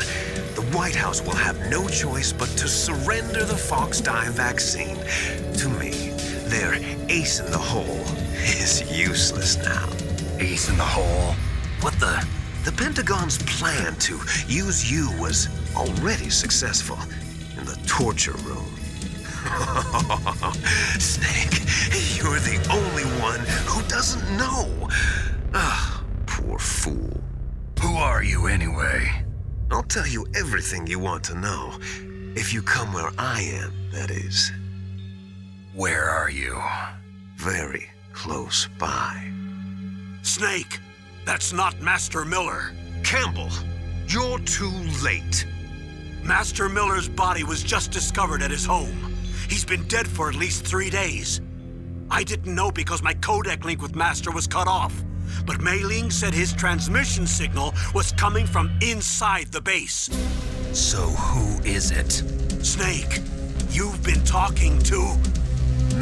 the White House will have no choice but to surrender the Fox Die vaccine. To me, their ace in the hole is useless now.
Ace in the hole?
What the? The Pentagon's plan to use you was already successful in the torture room. Snake, you're the only one who doesn't know. Ah, poor fool.
Who are you anyway?
I'll tell you everything you want to know. If you come where I am, that is.
Where are you?
Very close by.
Snake, that's not Master Miller.
Campbell, you're too late.
Master Miller's body was just discovered at his home. He's been dead for at least 3 days. I didn't know because my codec link with Master was cut off. But Mei Ling said his transmission signal was coming from inside the base.
So who is it?
Snake, you've been talking to...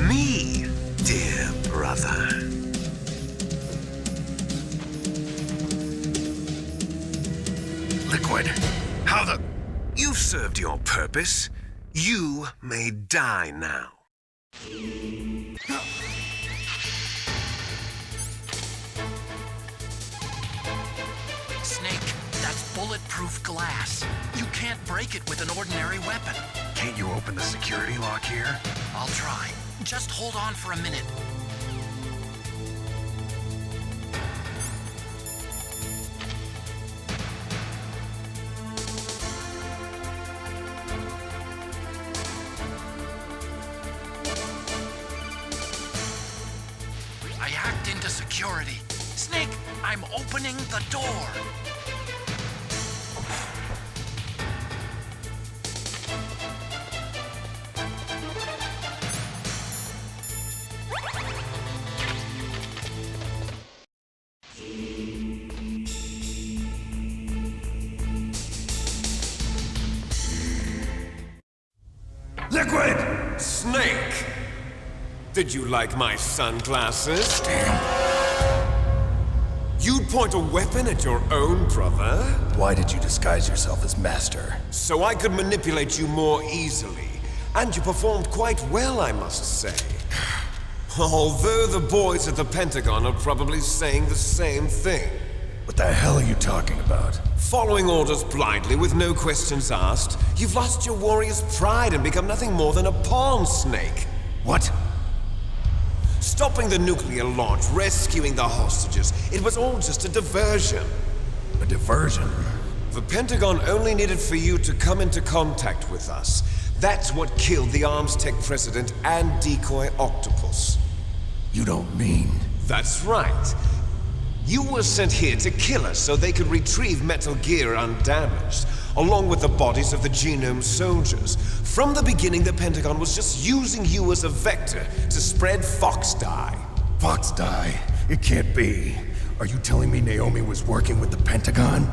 me, dear brother.
Liquid, how the...
You've served your purpose. You may die now.
Snake, that's bulletproof glass. You can't break it with an ordinary weapon.
Can't you open the security lock here?
I'll try. Just hold on for a minute. I hacked into security. Snake, I'm opening the door.
Liquid! Snake! Did you like my sunglasses? You'd point a weapon at your own brother?
Why did you disguise yourself as Master?
So I could manipulate you more easily. And you performed quite well, I must say. Although the boys at the Pentagon are probably saying the same thing.
What the hell are you talking about?
Following orders blindly with no questions asked, you've lost your warrior's pride and become nothing more than a pawn, Snake.
What?
Stopping the nuclear launch, rescuing the hostages, it was all just a diversion.
A diversion?
The Pentagon only needed for you to come into contact with us. That's what killed the Arms Tech president and Decoy Octopus.
You don't mean...
That's right. You were sent here to kill us so they could retrieve Metal Gear undamaged, along with the bodies of the Genome soldiers. From the beginning, the Pentagon was just using you as a vector to spread Fox Die.
Fox Die? It can't be. Are you telling me Naomi was working with the Pentagon?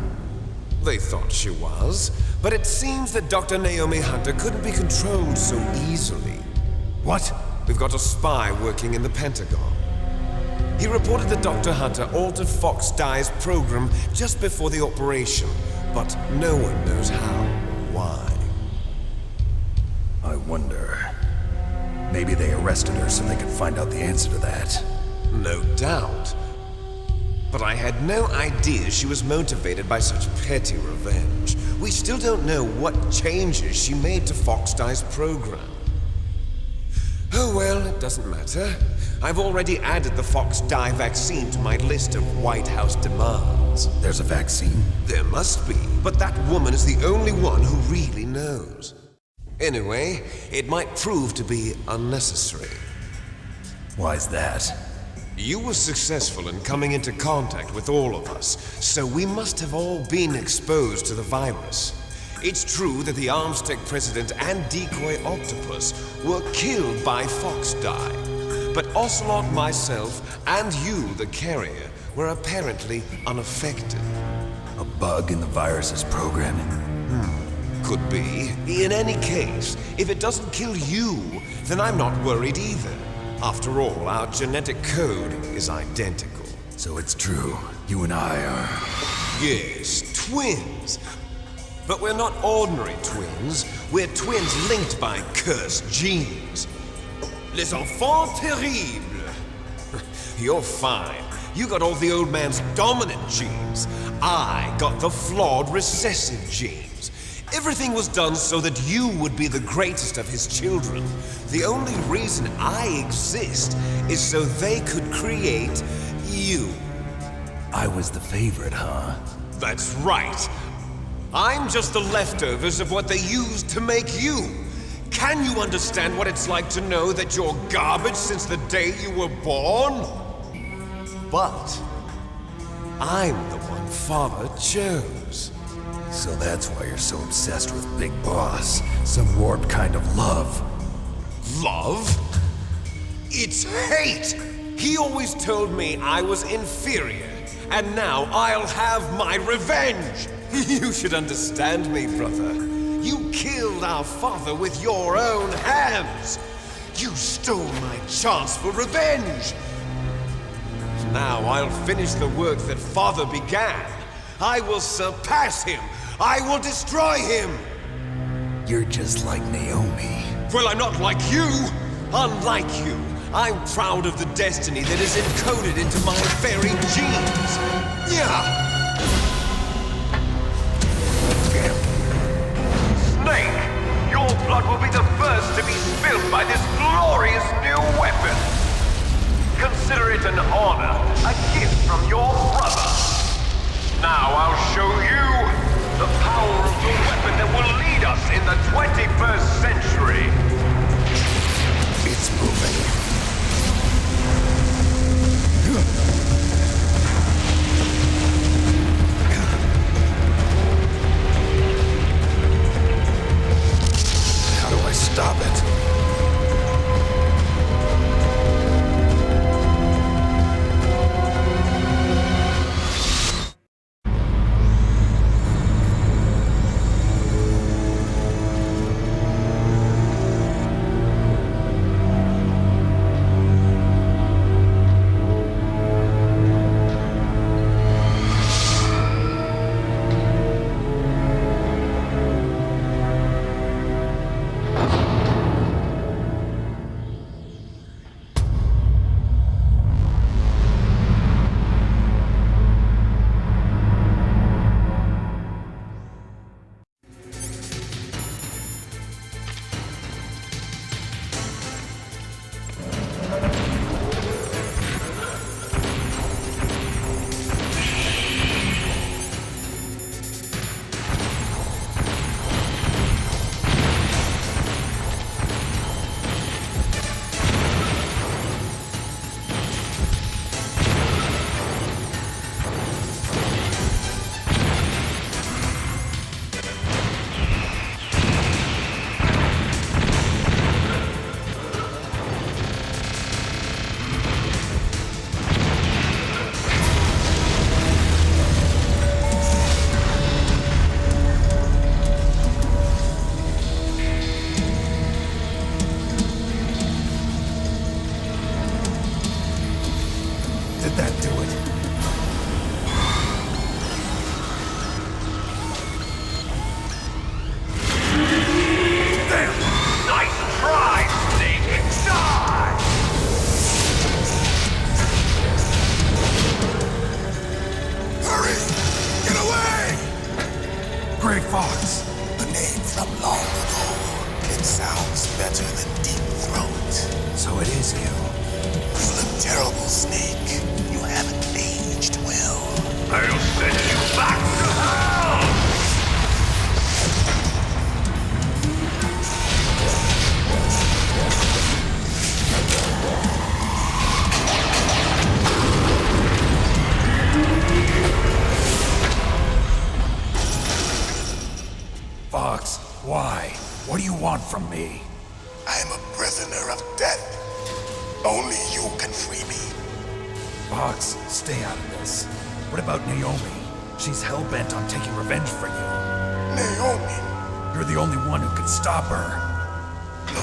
They thought she was, but it seems that Dr. Naomi Hunter couldn't be controlled so easily.
What?
We've got a spy working in the Pentagon. He reported that Dr. Hunter altered Fox Die's program just before the operation, but no one knows how or why.
I wonder... Maybe they arrested her so they could find out the answer to that.
No doubt. But I had no idea she was motivated by such petty revenge. We still don't know what changes she made to Fox Die's program. Oh well, it doesn't matter. I've already added the Fox Die vaccine to my list of White House demands.
There's a vaccine?
There must be, but that woman is the only one who really knows. Anyway, it might prove to be unnecessary.
Why's that?
You were successful in coming into contact with all of us, so we must have all been exposed to the virus. It's true that the Armstech president and decoy octopus were killed by Fox Die, but Ocelot, myself, and you, the carrier, were apparently unaffected.
A bug in the virus's programming?
Could be. In any case, if it doesn't kill you, then I'm not worried either. After all, our genetic code is identical.
So it's true. You and I are...
Yes, twins. But we're not ordinary twins. We're twins linked by cursed genes. Les enfants terribles. You're fine. You got all the old man's dominant genes. I got the flawed recessive genes. Everything was done so that you would be the greatest of his children. The only reason I exist is so they could create you.
I was the favorite, huh?
That's right. I'm just the leftovers of what they used to make you. Can you understand what it's like to know that you're garbage since the day you were born? But I'm the one Father chose.
So that's why you're so obsessed with Big Boss. Some warped kind of love.
Love? It's hate! He always told me I was inferior, and now I'll have my revenge! You should understand me, brother. You killed our father with your own hands! You stole my chance for revenge! Now I'll finish the work that Father began. I will surpass him! I will destroy him!
You're just like Naomi.
Well, I'm not like you! Unlike you, I'm proud of the destiny that is encoded into my very genes! Yeah! Snake! Your blood will be the first to be spilled by this glorious new weapon! Consider it an honor, a gift from your brother! Now I'll show you the power of the weapon that will lead us in the 21st century!
It's moving. How do I stop it? Did that do it?
Damn! Nice try, Snake! Die!
Hurry! Get away!
Gray Fox.
The name from long ago. It sounds better than Deep Throat.
So it is you.
You look terrible, Snake. You haven't aged well.
I'll send you back to hell!
Fox, why? What do you want from me?
I'm a prisoner of death. Only you can free me.
Fox, stay out of this. What about Naomi? She's hell-bent on taking revenge for you.
Naomi?
You're the only one who can stop her.
No,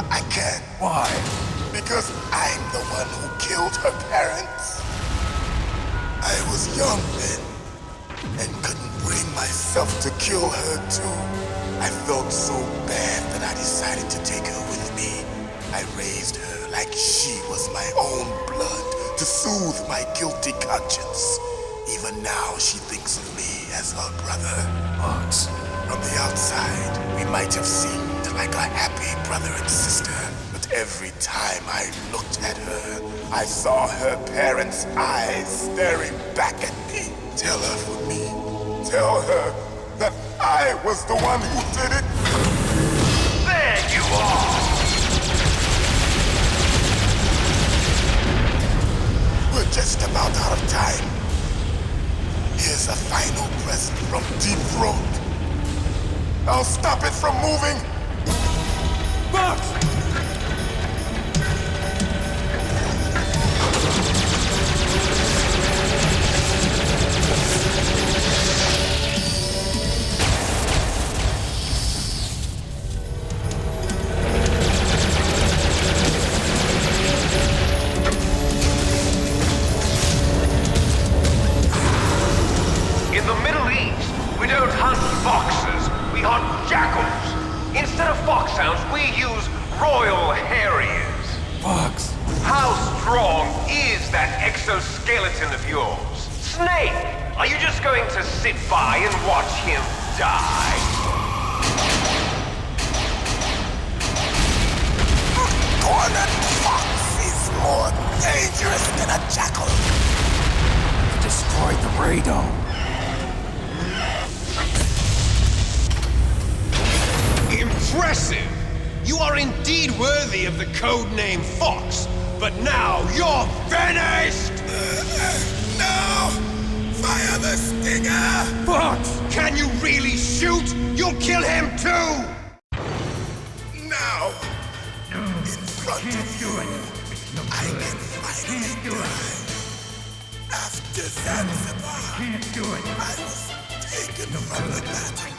I can't.
Why?
Because I'm the one who killed her parents. I was young then, and couldn't bring myself to kill her too. I felt so bad that I decided to take her with me. I raised her like she was my own blood to soothe my guilty conscience. Even now, she thinks of me as her brother.
Fox.
From the outside, we might have seemed like a happy brother and sister, but every time I looked at her, I saw her parents' eyes staring back at me. Tell her for me. Tell her that I was the one who did it.
There you are!
We're just about out of time. Here's a final present from Deep Throat. I'll stop it from moving.
Fox!
In the Middle East, we don't hunt foxes, we hunt jackals. Instead of foxhounds, we use royal harriers.
Fox!
How strong is that exoskeleton of yours? Snake, are you just going to sit by and watch him die?
A cornered fox is more dangerous than a jackal.
Destroyed the radome.
Impressive! You are indeed worthy of the codename Fox, but now you're finished!
No! Fire the stinger!
Fox! Can you really shoot? You'll kill him too!
Now! In front of you, I can finally die. After Zanzibar, I was taken from the battle.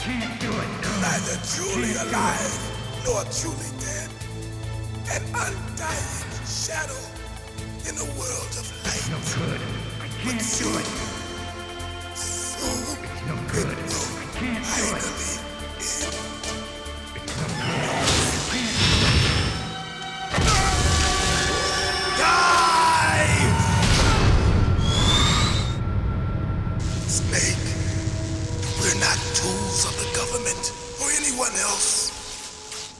Neither truly alive, nor truly dead. An undying shadow in a world of light. No good. I can't do it. Soon, it's no good. It will finally end. It's no good. Die! Snake, we're not tools of the government or anyone else.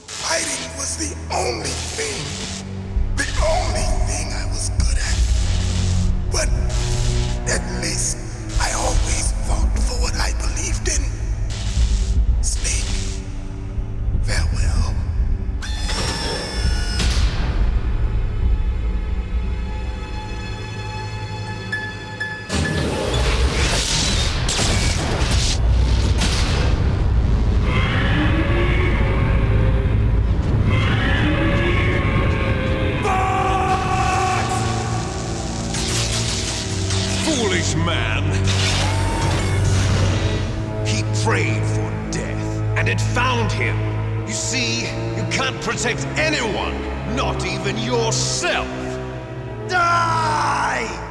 Fighting was the only thing I was good at. But at least I always fought for what I believed in. Snake, farewell.
Foolish man! He prayed for death, and it found him. You see, you can't protect anyone, not even yourself. Die!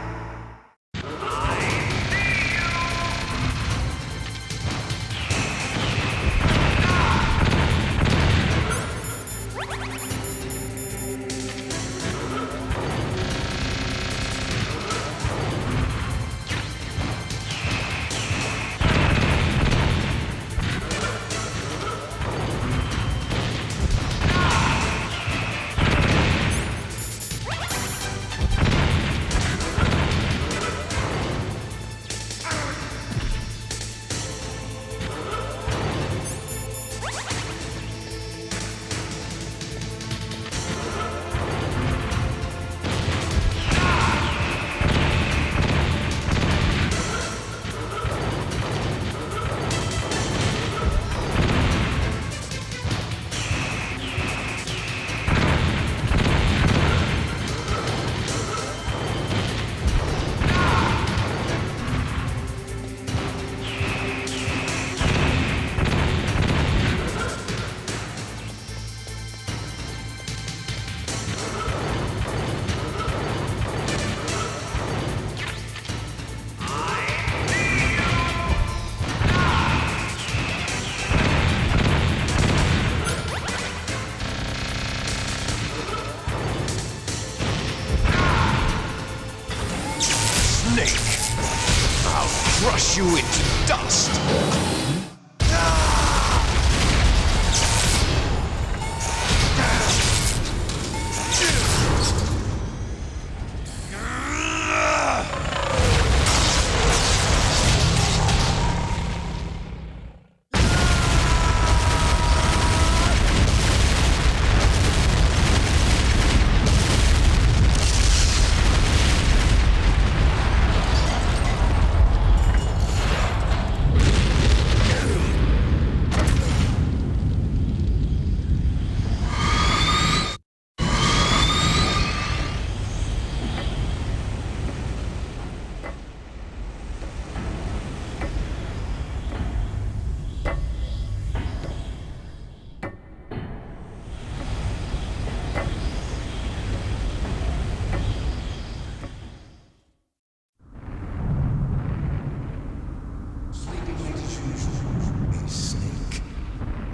crush you into dust!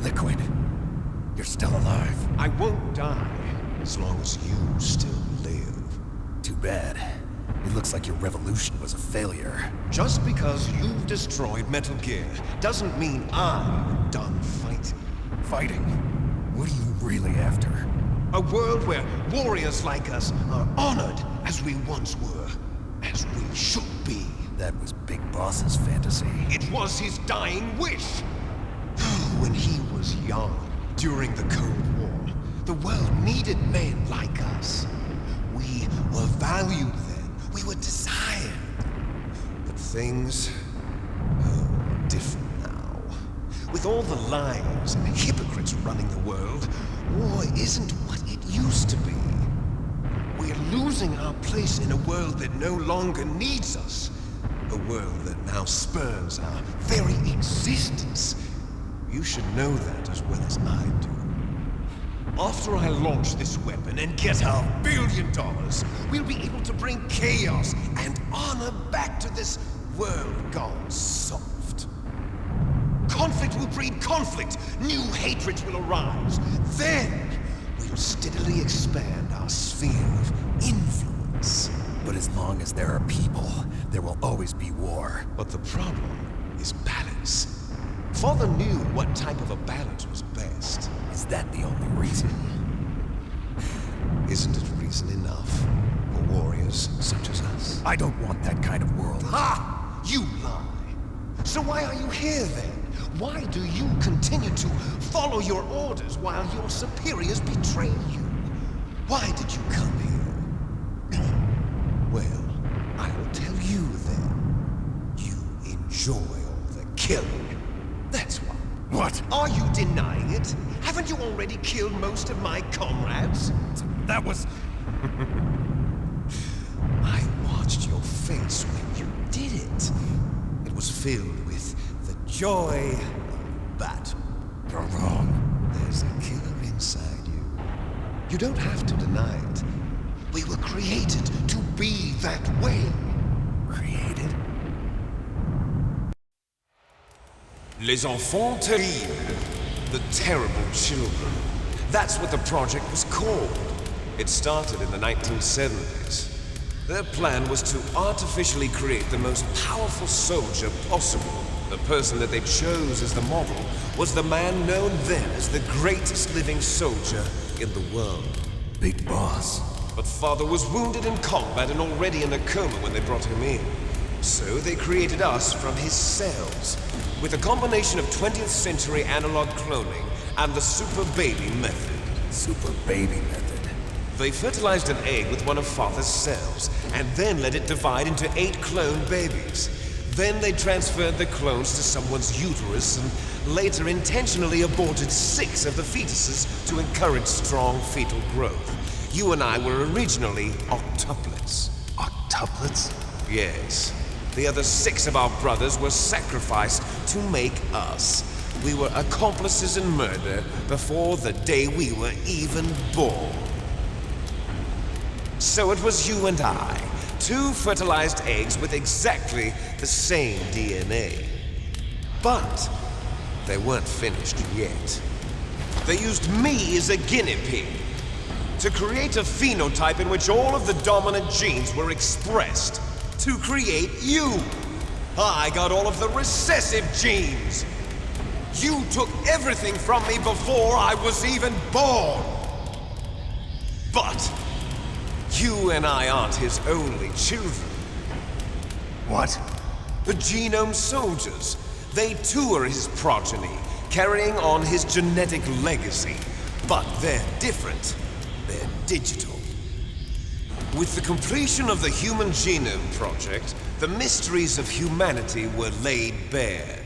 Liquid, you're still alive.
I won't die as long as you still live.
Too bad. It looks like your revolution was a failure.
Just because you've destroyed Metal Gear doesn't mean I'm done fighting.
Fighting? What are you really after?
A world where warriors like us are honored as we once were, as we should be.
That was Big Boss's fantasy.
It was his dying wish. When he was young, during the Cold War, the world needed men like us. We were valued then. We were desired. But things are different now. With all the lies and hypocrites running the world, war isn't what it used to be. We're losing our place in a world that no longer needs us. A world that now spurns our very existence. You should know that as well as I do. After I launch this weapon and get $500 million, we'll be able to bring chaos and honor back to this world gone soft. Conflict will breed conflict. New hatreds will arise. Then we'll steadily expand our sphere of influence.
But as long as there are people, there will always be war.
But the problem is balance. Father knew what type of a balance was best.
Is that the only reason?
Isn't it reason enough for warriors such as us?
I don't want that kind of world.
Ha! You lie. So why are you here then? Why do you continue to follow your orders while your superiors betray you? Why did you come here? Well, I will tell you then. You enjoy all the killing. That's why.
What?
Are you denying it? Haven't you already killed most of my comrades?
That was...
I watched your face when you did it. It was filled with the joy of battle.
You're wrong.
There's a killer inside you. You don't have to deny it. We were created to be that way.
Created?
Les enfants terribles. The terrible children. That's what the project was called. It started in the 1970s. Their plan was to artificially create the most powerful soldier possible. The person that they chose as the model was the man known then as the greatest living soldier in the world.
Big Boss.
But Father was wounded in combat and already in a coma when they brought him in. So they created us from his cells, with a combination of 20th century analog cloning and the super baby method.
Super baby method?
They fertilized an egg with one of Father's cells, and then let it divide into 8 clone babies. Then they transferred the clones to someone's uterus and later intentionally aborted 6 of the fetuses to encourage strong fetal growth. You and I were originally octuplets.
Octuplets?
Yes. The other 6 of our brothers were sacrificed to make us. We were accomplices in murder before the day we were even born. So it was you and I, 2 fertilized eggs with exactly the same DNA. But they weren't finished yet. They used me as a guinea pig to create a phenotype in which all of the dominant genes were expressed, to create you. I got all of the recessive genes. You took everything from me before I was even born. But you and I aren't his only children.
What?
The Genome Soldiers. They too are his progeny, carrying on his genetic legacy. But they're different. They're digital. With the completion of the Human Genome Project, the mysteries of humanity were laid bare.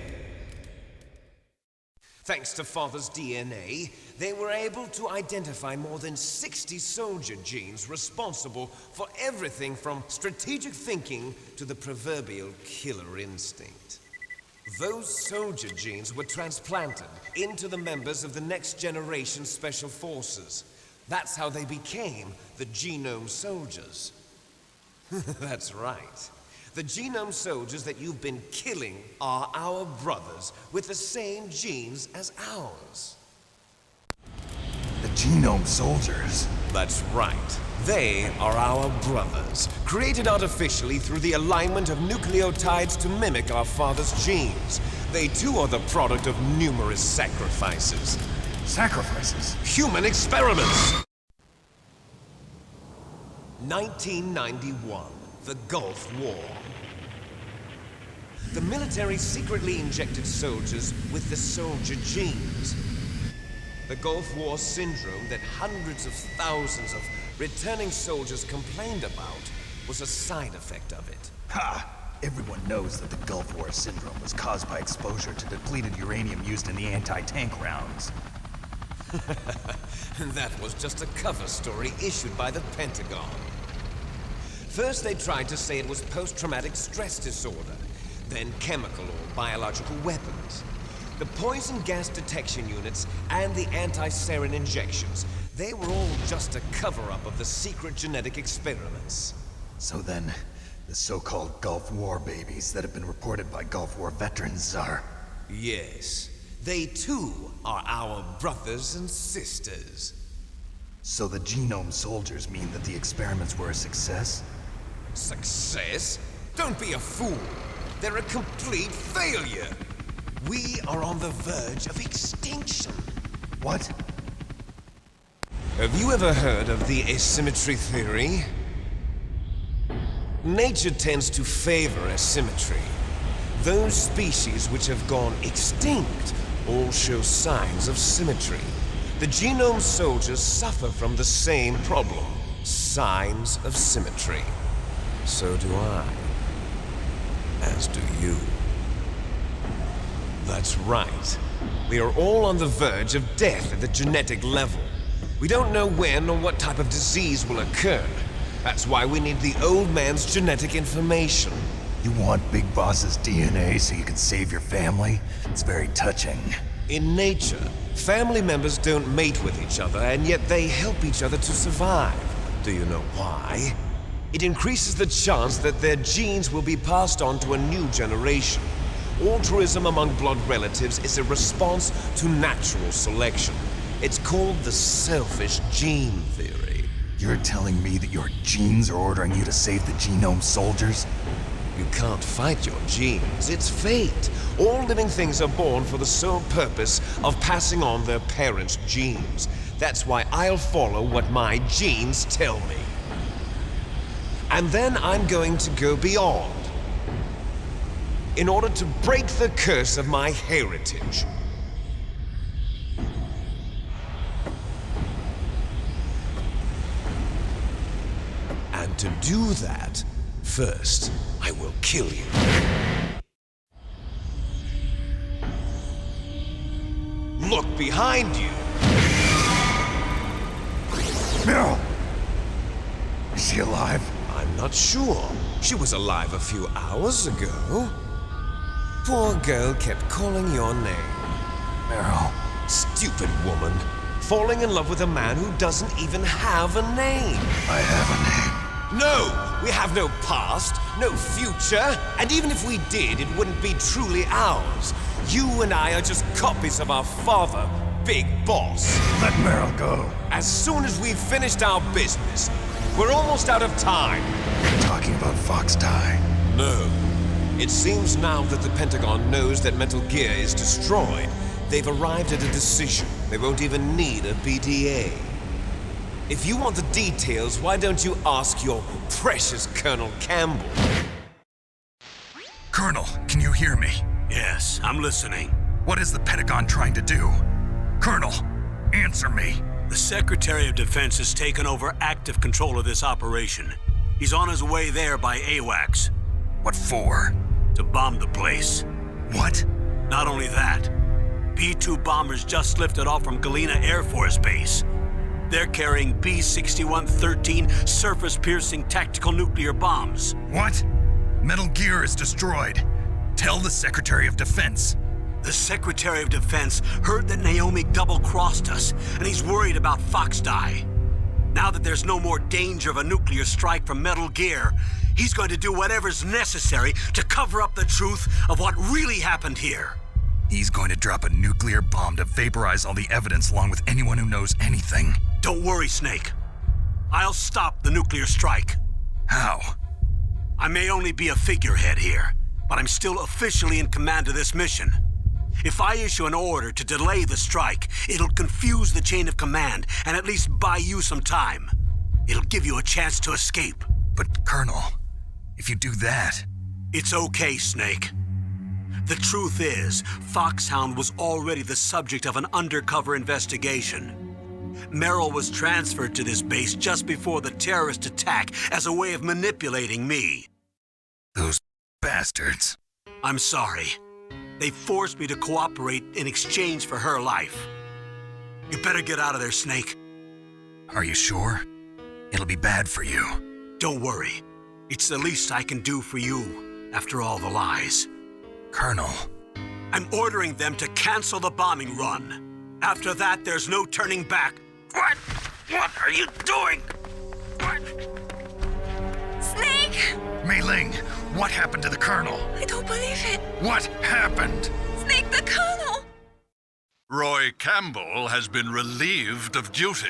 Thanks to Father's DNA, they were able to identify more than 60 soldier genes responsible for everything from strategic thinking to the proverbial killer instinct. Those soldier genes were transplanted into the members of the next generation Special Forces. That's how they became the Genome Soldiers. That's right. The Genome Soldiers that you've been killing are our brothers with the same genes as ours.
The Genome Soldiers?
That's right. They are our brothers, created artificially through the alignment of nucleotides to mimic our father's genes. They too are the product of numerous sacrifices.
Sacrifices?
Human experiments! 1991, the Gulf War. The military secretly injected soldiers with the soldier genes. The Gulf War syndrome that hundreds of thousands of returning soldiers complained about was a side effect of it.
Ha! Everyone knows that the Gulf War syndrome was caused by exposure to depleted uranium used in the anti-tank rounds.
That was just a cover story issued by the Pentagon. First they tried to say it was post-traumatic stress disorder, then chemical or biological weapons. The poison gas detection units and the anti-sarin injections, they were all just a cover-up of the secret genetic experiments.
So then, the so-called Gulf War babies that have been reported by Gulf War veterans are...
Yes. They too are our brothers and sisters.
So the Genome Soldiers mean that the experiments were a success?
Success? Don't be a fool. They're a complete failure. We are on the verge of extinction.
What?
Have you ever heard of the asymmetry theory? Nature tends to favor asymmetry. Those species which have gone extinct all show signs of symmetry. The Genome Soldiers suffer from the same problem, signs of symmetry. So do I. As do you. That's right. We are all on the verge of death at the genetic level. We don't know when or what type of disease will occur. That's why we need the old man's genetic information.
You want Big Boss's DNA so you can save your family? It's very touching.
In nature, family members don't mate with each other, and yet they help each other to survive. Do you know why? It increases the chance that their genes will be passed on to a new generation. Altruism among blood relatives is a response to natural selection. It's called the selfish gene theory.
You're telling me that your genes are ordering you to save the Genome Soldiers?
You can't fight your genes. It's fate. All living things are born for the sole purpose of passing on their parents' genes. That's why I'll follow what my genes tell me. And then I'm going to go beyond, in order to break the curse of my heritage. And to do that, first, I will kill you. Look behind you!
Meryl! Is she alive?
I'm not sure. She was alive a few hours ago. Poor girl kept calling your name.
Meryl.
Stupid woman. Falling in love with a man who doesn't even have a name.
I have a name.
No! We have no past, no future, and even if we did, it wouldn't be truly ours. You and I are just copies of our father, Big Boss.
Let Meryl go.
As soon as we've finished our business, we're almost out of time.
You're talking about Fox Die?
No. It seems now that the Pentagon knows that Metal Gear is destroyed. They've arrived at a decision. They won't even need a BDA. If you want the details, why don't you ask your precious Colonel Campbell?
Colonel, can you hear me?
Yes, I'm listening.
What is the Pentagon trying to do? Colonel, answer me.
The Secretary of Defense has taken over active control of this operation. He's on his way there by AWACS.
What for?
To bomb the place.
What?
Not only that, B-2 bombers just lifted off from Galena Air Force Base. They're carrying B-6113 surface-piercing tactical nuclear bombs.
What? Metal Gear is destroyed. Tell the Secretary of Defense.
The Secretary of Defense heard that Naomi double-crossed us, and he's worried about Fox Die. Now that there's no more danger of a nuclear strike from Metal Gear, he's going to do whatever's necessary to cover up the truth of what really happened here.
He's going to drop a nuclear bomb to vaporize all the evidence along with anyone who knows anything.
Don't worry, Snake. I'll stop the nuclear strike.
How?
I may only be a figurehead here, but I'm still officially in command of this mission. If I issue an order to delay the strike, it'll confuse the chain of command and at least buy you some time. It'll give you a chance to escape.
But, Colonel, if you do that...
It's okay, Snake. The truth is, Foxhound was already the subject of an undercover investigation. Merrill was transferred to this base just before the terrorist attack as a way of manipulating me.
Those bastards.
I'm sorry. They forced me to cooperate in exchange for her life. You better get out of there, Snake.
Are you sure? It'll be bad for you.
Don't worry. It's the least I can do for you, after all the lies.
Colonel.
I'm ordering them to cancel the bombing run. After that, there's no turning back. What? What are you doing? What?
Snake!
Mei Ling, what happened to the Colonel?
I don't believe it.
What happened?
Snake, the Colonel!
Roy Campbell has been relieved of duty.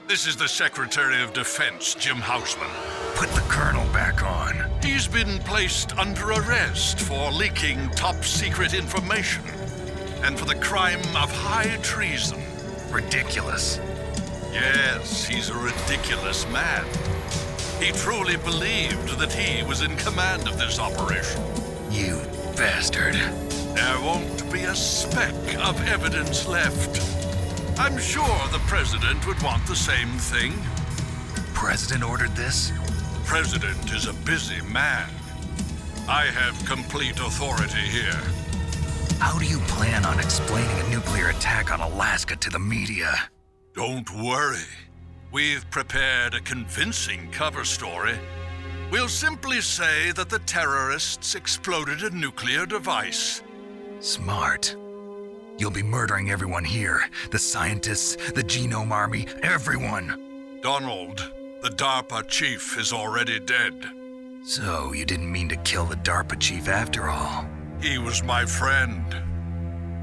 This is the Secretary of Defense, Jim Houseman.
Put the Colonel back on.
He's been placed under arrest for leaking top-secret information and for the crime of high treason.
Ridiculous.
Yes, he's a ridiculous man. He truly believed that he was in command of this operation.
You bastard.
There won't be a speck of evidence left. I'm sure the President would want the same thing.
President ordered this?
President is a busy man. I have complete authority here.
How do you plan on explaining a nuclear attack on Alaska to the media?
Don't worry. We've prepared a convincing cover story. We'll simply say that the terrorists exploded a nuclear device.
Smart. You'll be murdering everyone here. The scientists, the Genome Army, everyone.
Donald, the DARPA chief, is already dead.
So you didn't mean to kill the DARPA chief after all?
He was my friend.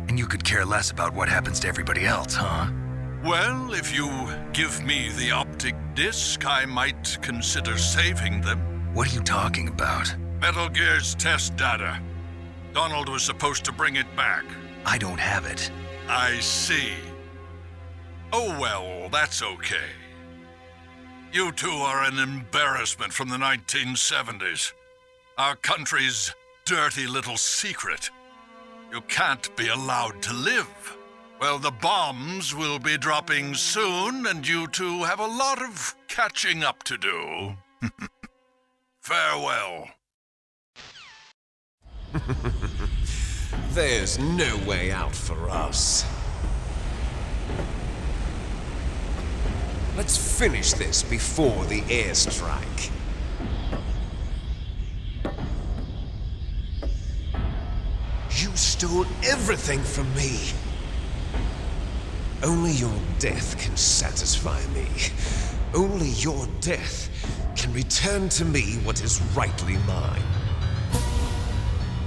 And you could care less about what happens to everybody else, huh?
Well, if you give me the optic disc, I might consider saving them.
What are you talking about?
Metal Gear's test data. Donald was supposed to bring it back.
I don't have it.
I see. Oh well, that's okay. You two are an embarrassment from the 1970s. Our country's dirty little secret. You can't be allowed to live. Well, the bombs will be dropping soon, and you two have a lot of catching up to do. Farewell.
There's no way out for us. Let's finish this before the airstrike. You stole everything from me. Only your death can satisfy me. Only your death can return to me what is rightly mine.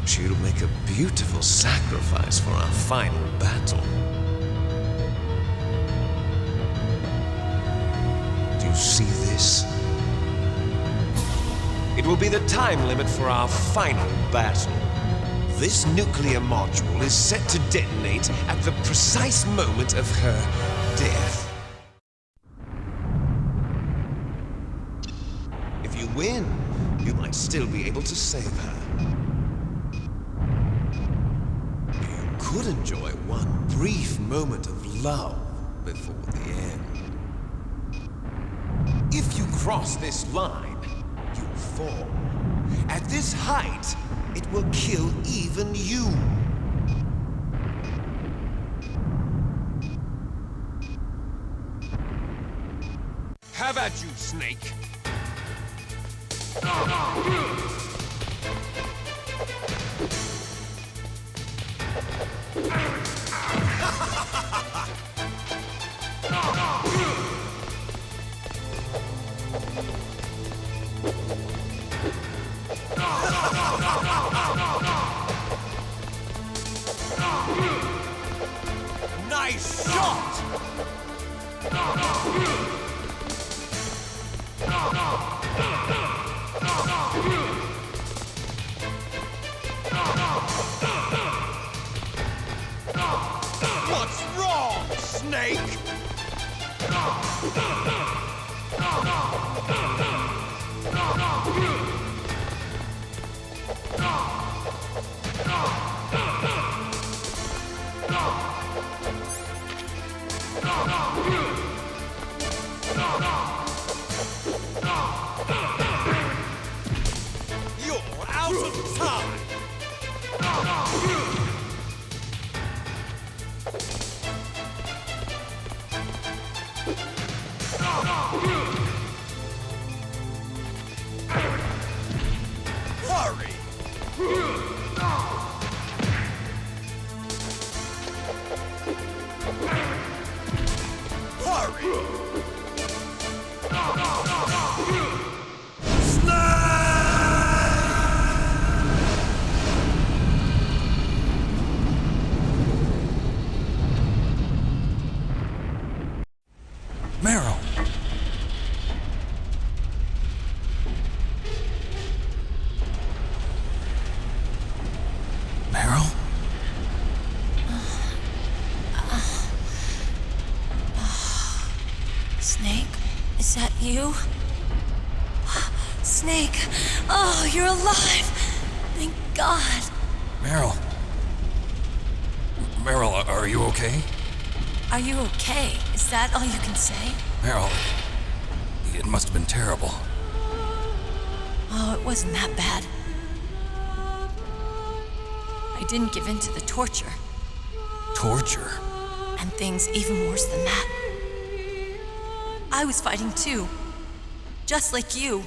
She'll make a beautiful sacrifice for our final battle. Do you see this? It will be the time limit for our final battle. This nuclear module is set to detonate at the precise moment of her death. If you win, you might still be able to save her. You could enjoy one brief moment of love before the end. If you cross this line, you'll fall. At this height, it will kill even you. Have at you, Snake. Nice shot! What's wrong, Snake? You're out of time! Hurry!
Meryl! Meryl?
Snake? Is that you? Snake! Oh, you're alive! Thank God!
Meryl? Meryl, are you okay?
Are you okay? Is that all you can say?
Meryl, it must have been terrible.
Oh, it wasn't that bad. I didn't give in to the torture.
Torture?
And things even worse than that. I was fighting too. Just like you.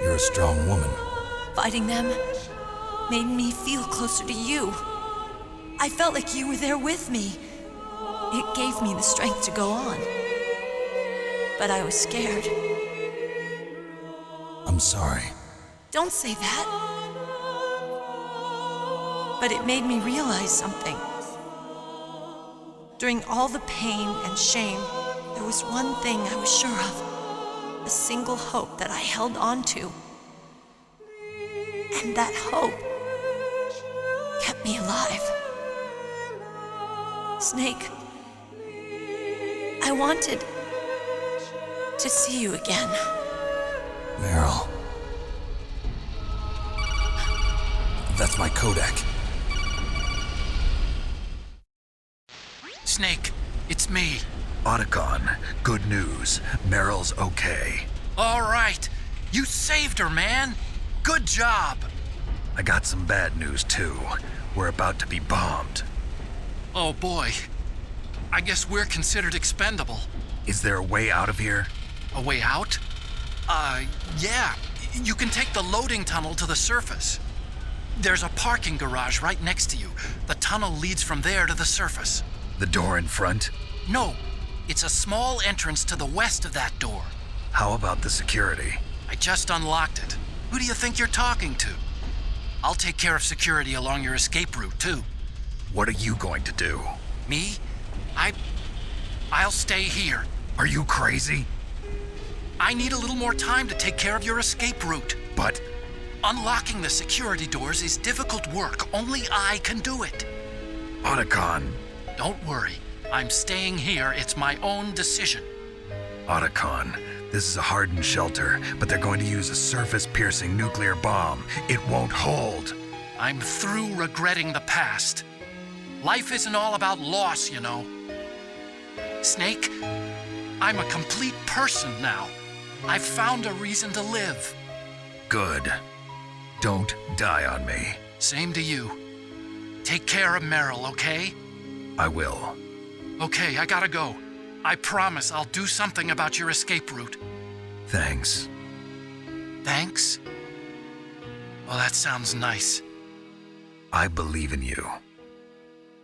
You're a strong woman.
Fighting them made me feel closer to you. I felt like you were there with me. It gave me the strength to go on. But I was scared.
I'm sorry.
Don't say that. But it made me realize something. During all the pain and shame, there was one thing I was sure of. A single hope that I held on to. And that hope kept me alive. Snake, I wanted to see you again.
Meryl. That's my Kodak.
Snake, it's me.
Otacon, good news. Meryl's okay.
All right. You saved her, man. Good job.
I got some bad news, too. We're about to be bombed.
Oh, boy. I guess we're considered expendable.
Is there a way out of here?
A way out? Yeah. You can take the loading tunnel to the surface. There's a parking garage right next to you. The tunnel leads from there to the surface.
The door in front?
No. It's a small entrance to the west of that door.
How about the security?
I just unlocked it. Who do you think you're talking to? I'll take care of security along your escape route, too.
What are you going to do?
Me? I'll stay here.
Are you crazy?
I need a little more time to take care of your escape route.
But
Unlocking the security doors is difficult work. Only I can do it.
Otacon.
Don't worry. I'm staying here. It's my own decision.
Otacon, this is a hardened shelter, but they're going to use a surface-piercing nuclear bomb. It won't hold.
I'm through regretting the past. Life isn't all about loss, you know. Snake, I'm a complete person now. I've found a reason to live.
Good. Don't die on me.
Same to you. Take care of Meryl, okay?
I will.
Okay, I gotta go. I promise I'll do something about your escape route.
Thanks.
Thanks? Well, that sounds nice.
I believe in you.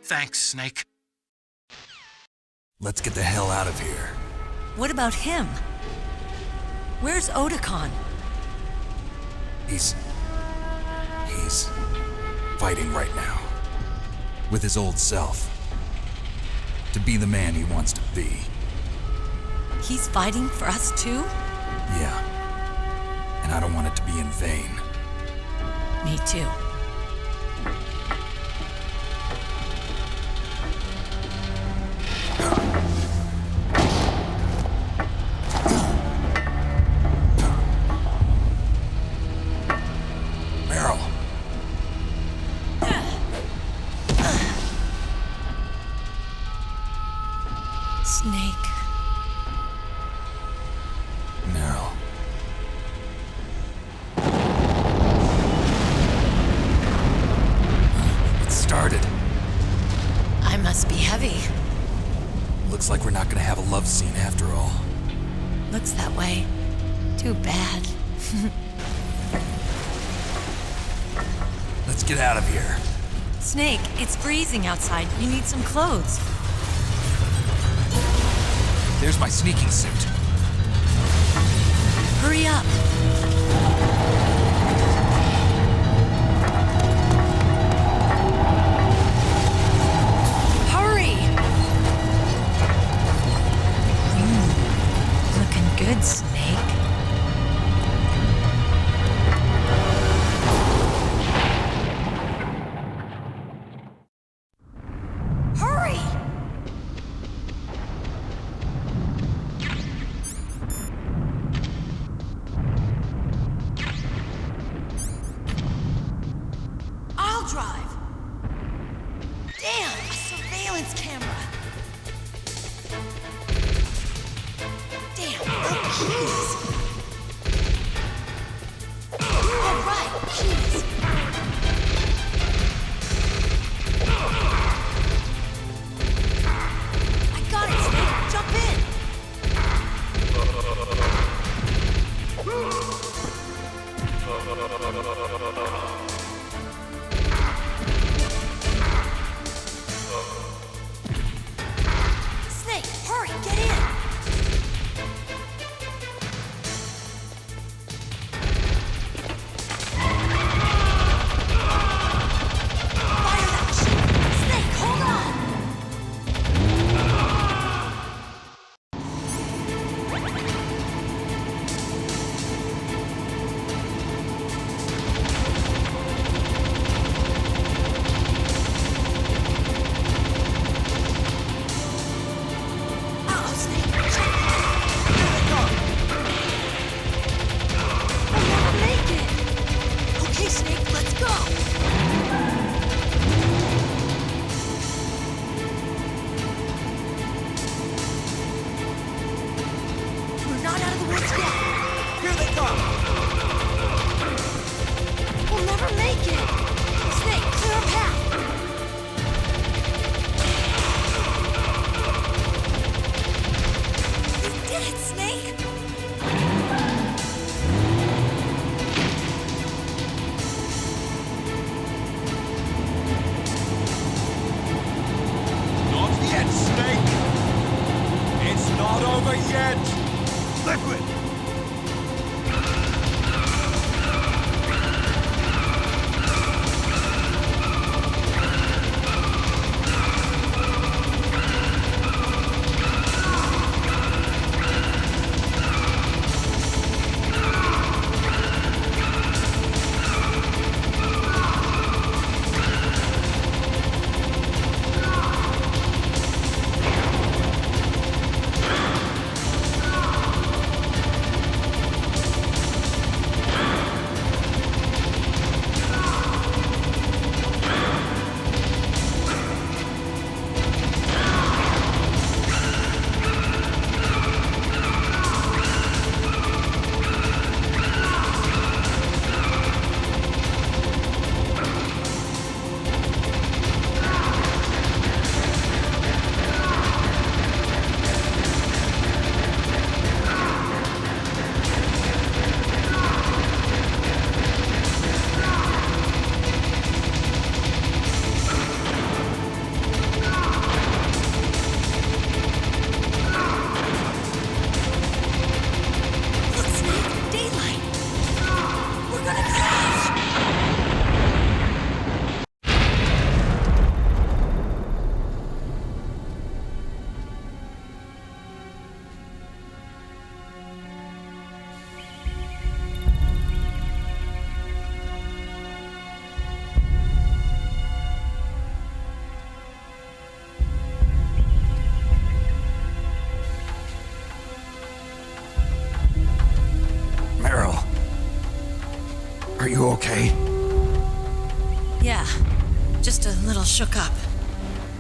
Thanks, Snake.
Let's get the hell out of here.
What about him? Where's Otacon?
He's fighting right now. With his old self. To be the man he wants to be.
He's fighting for us too?
Yeah. And I don't want it to be in vain.
Me too.
Meryl.
Snake.
Meryl. It started.
I must be heavy.
Looks like we're not gonna have a love scene after all.
Looks that way. Too bad.
Let's get out of here.
Snake, it's freezing outside. You need some clothes.
There's my sneaking suit.
Hurry up. Hurry! Looking good, Snake. Hurry! I'll drive. Damn, a surveillance camera. Damn, no keys. All right, keys. I got it, Snake. Jump in. Snake, hurry, get in. Fire that machine. Snake, hold on. Uh-oh, Snake. Check. Here they come. We'll never make it. Okay, Snake, let's go. We're not out of the woods yet. Here they come. We'll never make it. Snake, clear a path. You did it, Snake!
Not yet, Snake! It's not over yet! Liquid!
Are you okay?
Yeah, just a little shook up.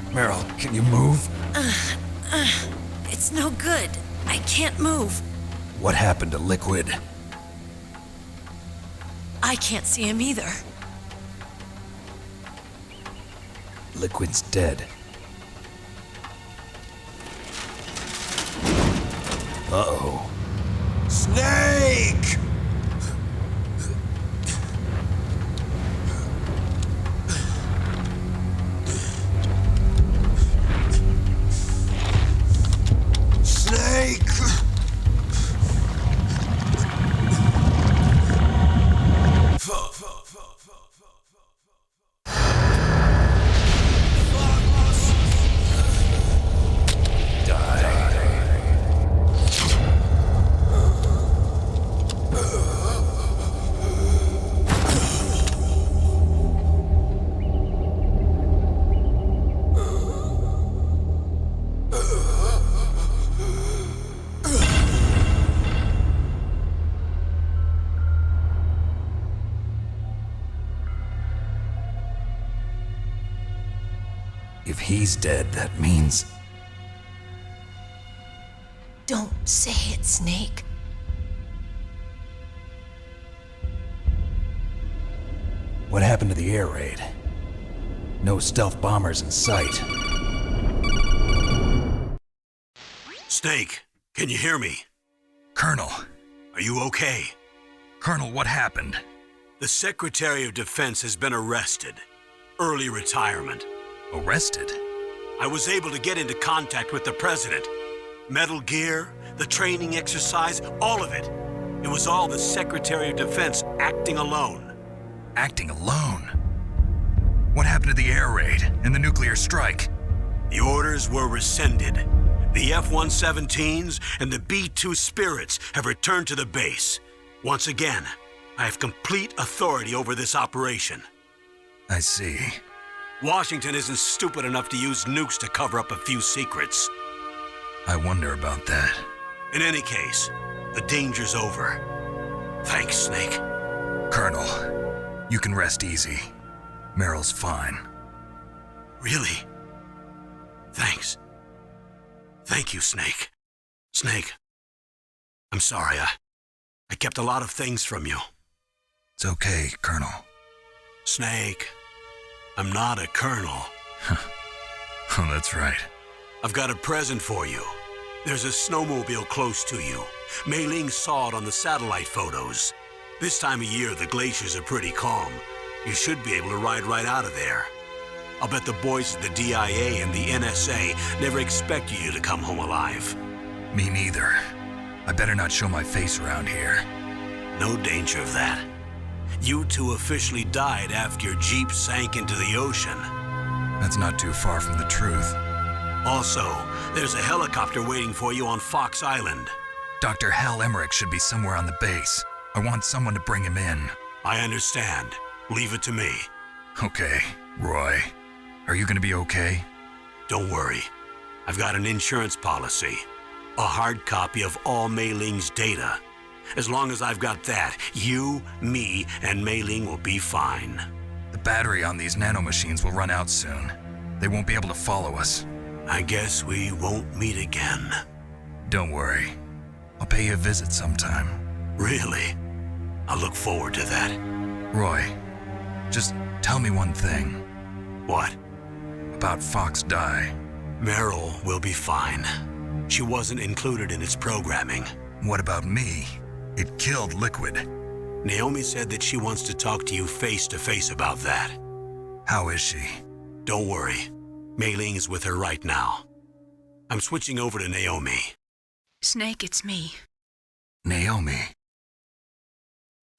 Meryl, can you move?
It's no good. I can't move.
What happened to Liquid?
I can't see him either.
Liquid's dead. Uh-oh.
Snake! Snake!
If he's dead, that means...
Don't say it, Snake.
What happened to the air raid? No stealth bombers in sight.
Snake, can you hear me?
Colonel.
Are you okay?
Colonel, what happened?
The Secretary of Defense has been arrested. Early retirement.
Arrested?
I was able to get into contact with the President. Metal Gear, the training exercise, all of it. It was all the Secretary of Defense acting alone.
Acting alone? What happened to the air raid and the nuclear strike?
The orders were rescinded. The F-117s and the B-2 Spirits have returned to the base. Once again, I have complete authority over this operation.
I see.
Washington isn't stupid enough to use nukes to cover up a few secrets.
I wonder about that.
In any case, the danger's over. Thanks, Snake.
Colonel, you can rest easy. Meryl's fine.
Really? Thanks. Thank you, Snake. Snake, I'm sorry. I kept a lot of things from you.
It's okay, Colonel.
Snake, I'm not a colonel.
Oh, that's right.
I've got a present for you. There's a snowmobile close to you. Mei Ling saw it on the satellite photos. This time of year, the glaciers are pretty calm. You should be able to ride right out of there. I'll bet the boys at the DIA and the NSA never expected you to come home alive.
Me neither. I better not show my face around here.
No danger of that. You two officially died after your Jeep sank into the ocean.
That's not too far from the truth.
Also, there's a helicopter waiting for you on Fox Island.
Dr. Hal Emmerich should be somewhere on the base. I want someone to bring him in.
I understand. Leave it to me.
Okay, Roy. Are you gonna be okay?
Don't worry. I've got an insurance policy. A hard copy of all Mei Ling's data. As long as I've got that, you, me, and Mei Ling will be fine.
The battery on these nanomachines will run out soon. They won't be able to follow us.
I guess we won't meet again.
Don't worry. I'll pay you a visit sometime.
Really? I look forward to that.
Roy, just tell me one thing.
What?
About Fox Die.
Meryl will be fine. She wasn't included in its programming.
What about me? It killed Liquid.
Naomi said that she wants to talk to you face to face about that.
How is she?
Don't worry. Mei Ling is with her right now. I'm switching over to Naomi.
Snake, it's me.
Naomi.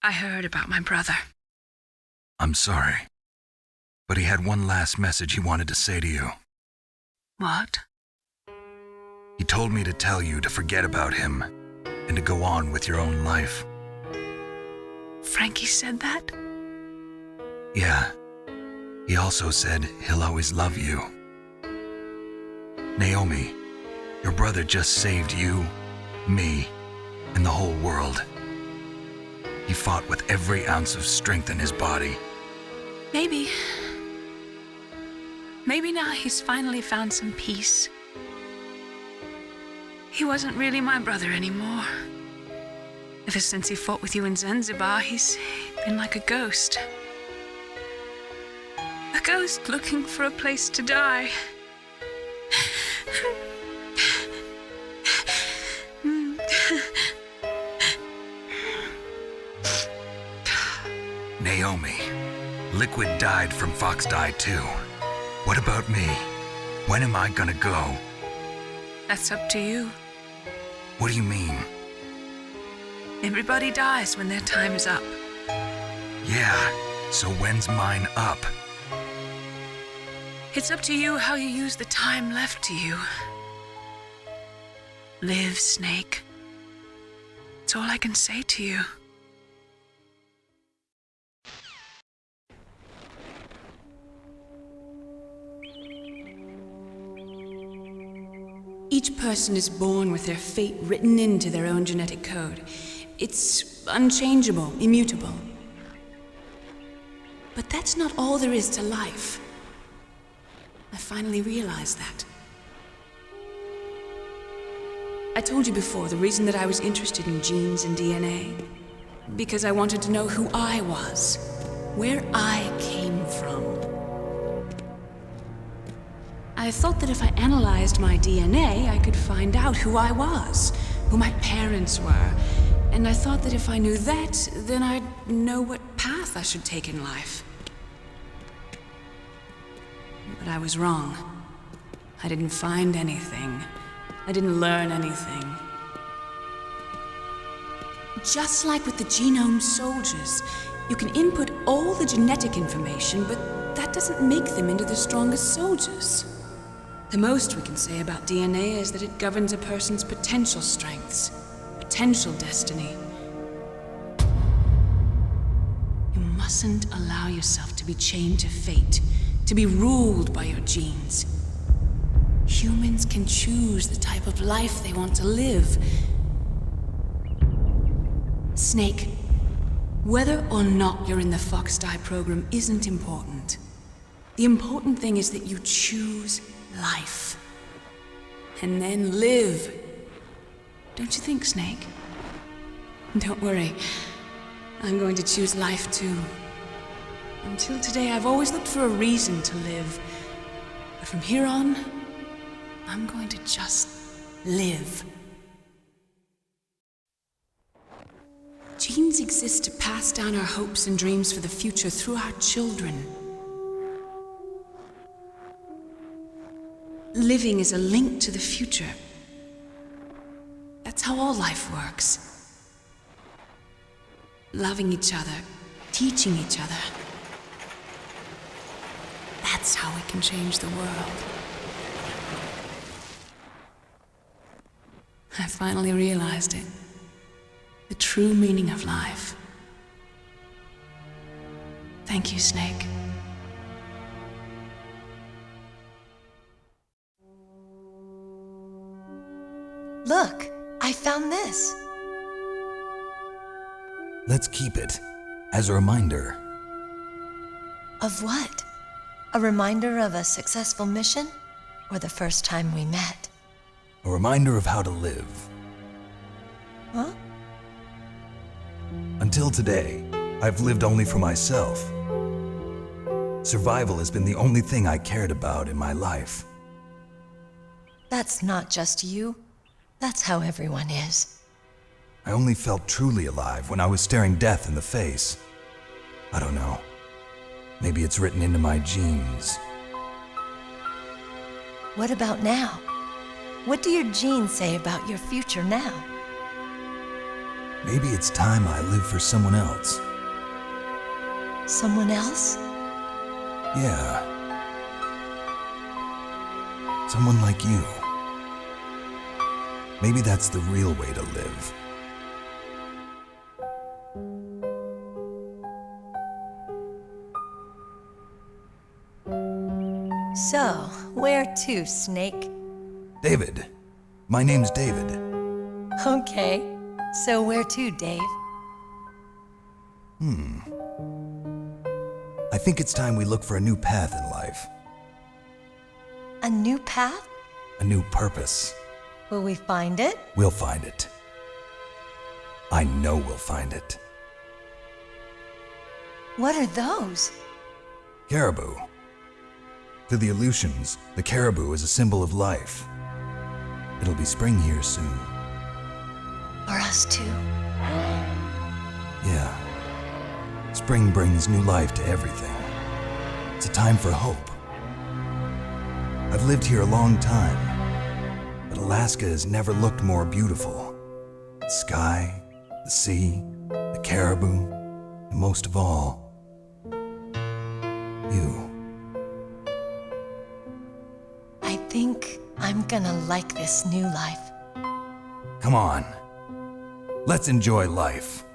I heard about my brother.
I'm sorry. But he had one last message he wanted to say to you.
What?
He told me to tell you to forget about him and to go on with your own life.
Frankie said that?
Yeah. He also said he'll always love you. Naomi, your brother just saved you, me, and the whole world. He fought with every ounce of strength in his body.
Maybe. Maybe now he's finally found some peace. He wasn't really my brother anymore. Ever since he fought with you in Zanzibar, he's been like a ghost. A ghost looking for a place to die.
Naomi, Liquid died from Fox Die too. What about me? When am I gonna go?
That's up to you.
What do you mean?
Everybody dies when their time is up.
Yeah, so when's mine up?
It's up to you how you use the time left to you. Live, Snake. That's all I can say to you. Each person is born with their fate written into their own genetic code. It's unchangeable, immutable. But that's not all there is to life. I finally realized that. I told you before the reason that I was interested in genes and DNA. Because I wanted to know who I was, where I came from. I thought that if I analyzed my DNA, I could find out who I was, who my parents were. And I thought that if I knew that, then I'd know what path I should take in life. But I was wrong. I didn't find anything. I didn't learn anything. Just like with the genome soldiers, you can input all the genetic information, but that doesn't make them into the strongest soldiers. The most we can say about DNA is that it governs a person's potential strengths, potential destiny. You mustn't allow yourself to be chained to fate, to be ruled by your genes. Humans can choose the type of life they want to live. Snake, whether or not you're in the Fox Die program isn't important. The important thing is that you choose life. And then live. Don't you think, Snake? Don't worry. I'm going to choose life too. Until today, I've always looked for a reason to live. But from here on, I'm going to just live. Genes exist to pass down our hopes and dreams for the future through our children. Living is a link to the future. That's how all life works. Loving each other, teaching each other. That's how we can change the world. I finally realized it. The true meaning of life. Thank you, Snake.
Look, I found this.
Let's keep it as a reminder.
Of what? A reminder of a successful mission? Or the first time we met?
A reminder of how to live.
Huh?
Until today, I've lived only for myself. Survival has been the only thing I cared about in my life.
That's not just you. That's how everyone is.
I only felt truly alive when I was staring death in the face. I don't know. Maybe it's written into my genes.
What about now? What do your genes say about your future now?
Maybe it's time I live for someone else.
Someone else?
Yeah. Someone like you. Maybe that's the real way to live.
So, where to, Snake?
David. My name's David.
Okay. So where to, Dave?
I think it's time we look for a new path in life.
A new path?
A new purpose.
Will we find it?
We'll find it. I know we'll find it.
What are those?
Caribou. To the Aleutians, the caribou is a symbol of life. It'll be spring here soon.
For us too.
Yeah. Spring brings new life to everything. It's a time for hope. I've lived here a long time, but Alaska has never looked more beautiful. The sky, the sea, the caribou, and most of all, you.
I think I'm gonna like this new life.
Come on. Let's enjoy life.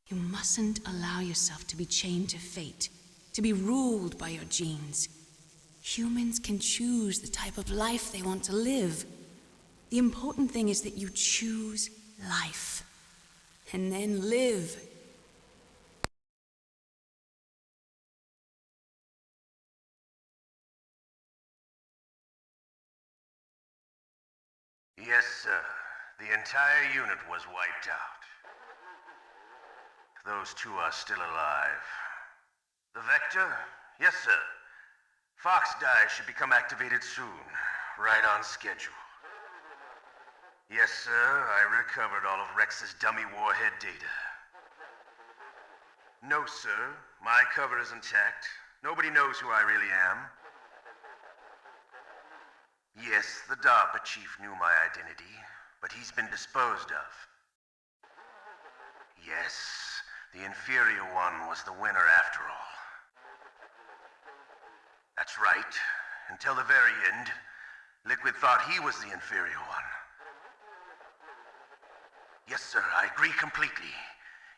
You mustn't allow yourself to be chained to fate, to be ruled by your genes. Humans can choose the type of life they want to live. The important thing is that you choose life, and then live.
Yes, sir. The entire unit was wiped out. Those two are still alive. The Vector? Yes, sir. Fox Die should become activated soon. Right on schedule. Yes, sir. I recovered all of Rex's dummy warhead data. No, sir. My cover is intact. Nobody knows who I really am. Yes, the DARPA chief knew my identity, but he's been disposed of. Yes, the inferior one was the winner after all. That's right. Until the very end, Liquid thought he was the inferior one. Yes, sir, I agree completely.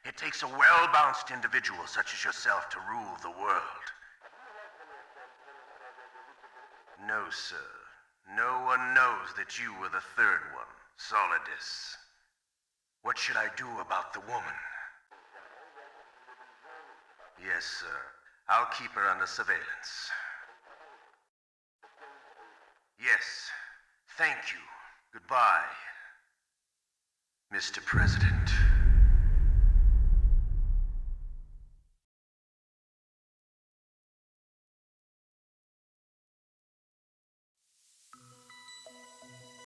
It takes a well-balanced individual such as yourself to rule the world. No, sir. No one knows that you were the third one, Solidus. What should I do about the woman? Yes, sir. I'll keep her under surveillance. Yes. Thank you. Goodbye, Mr. President.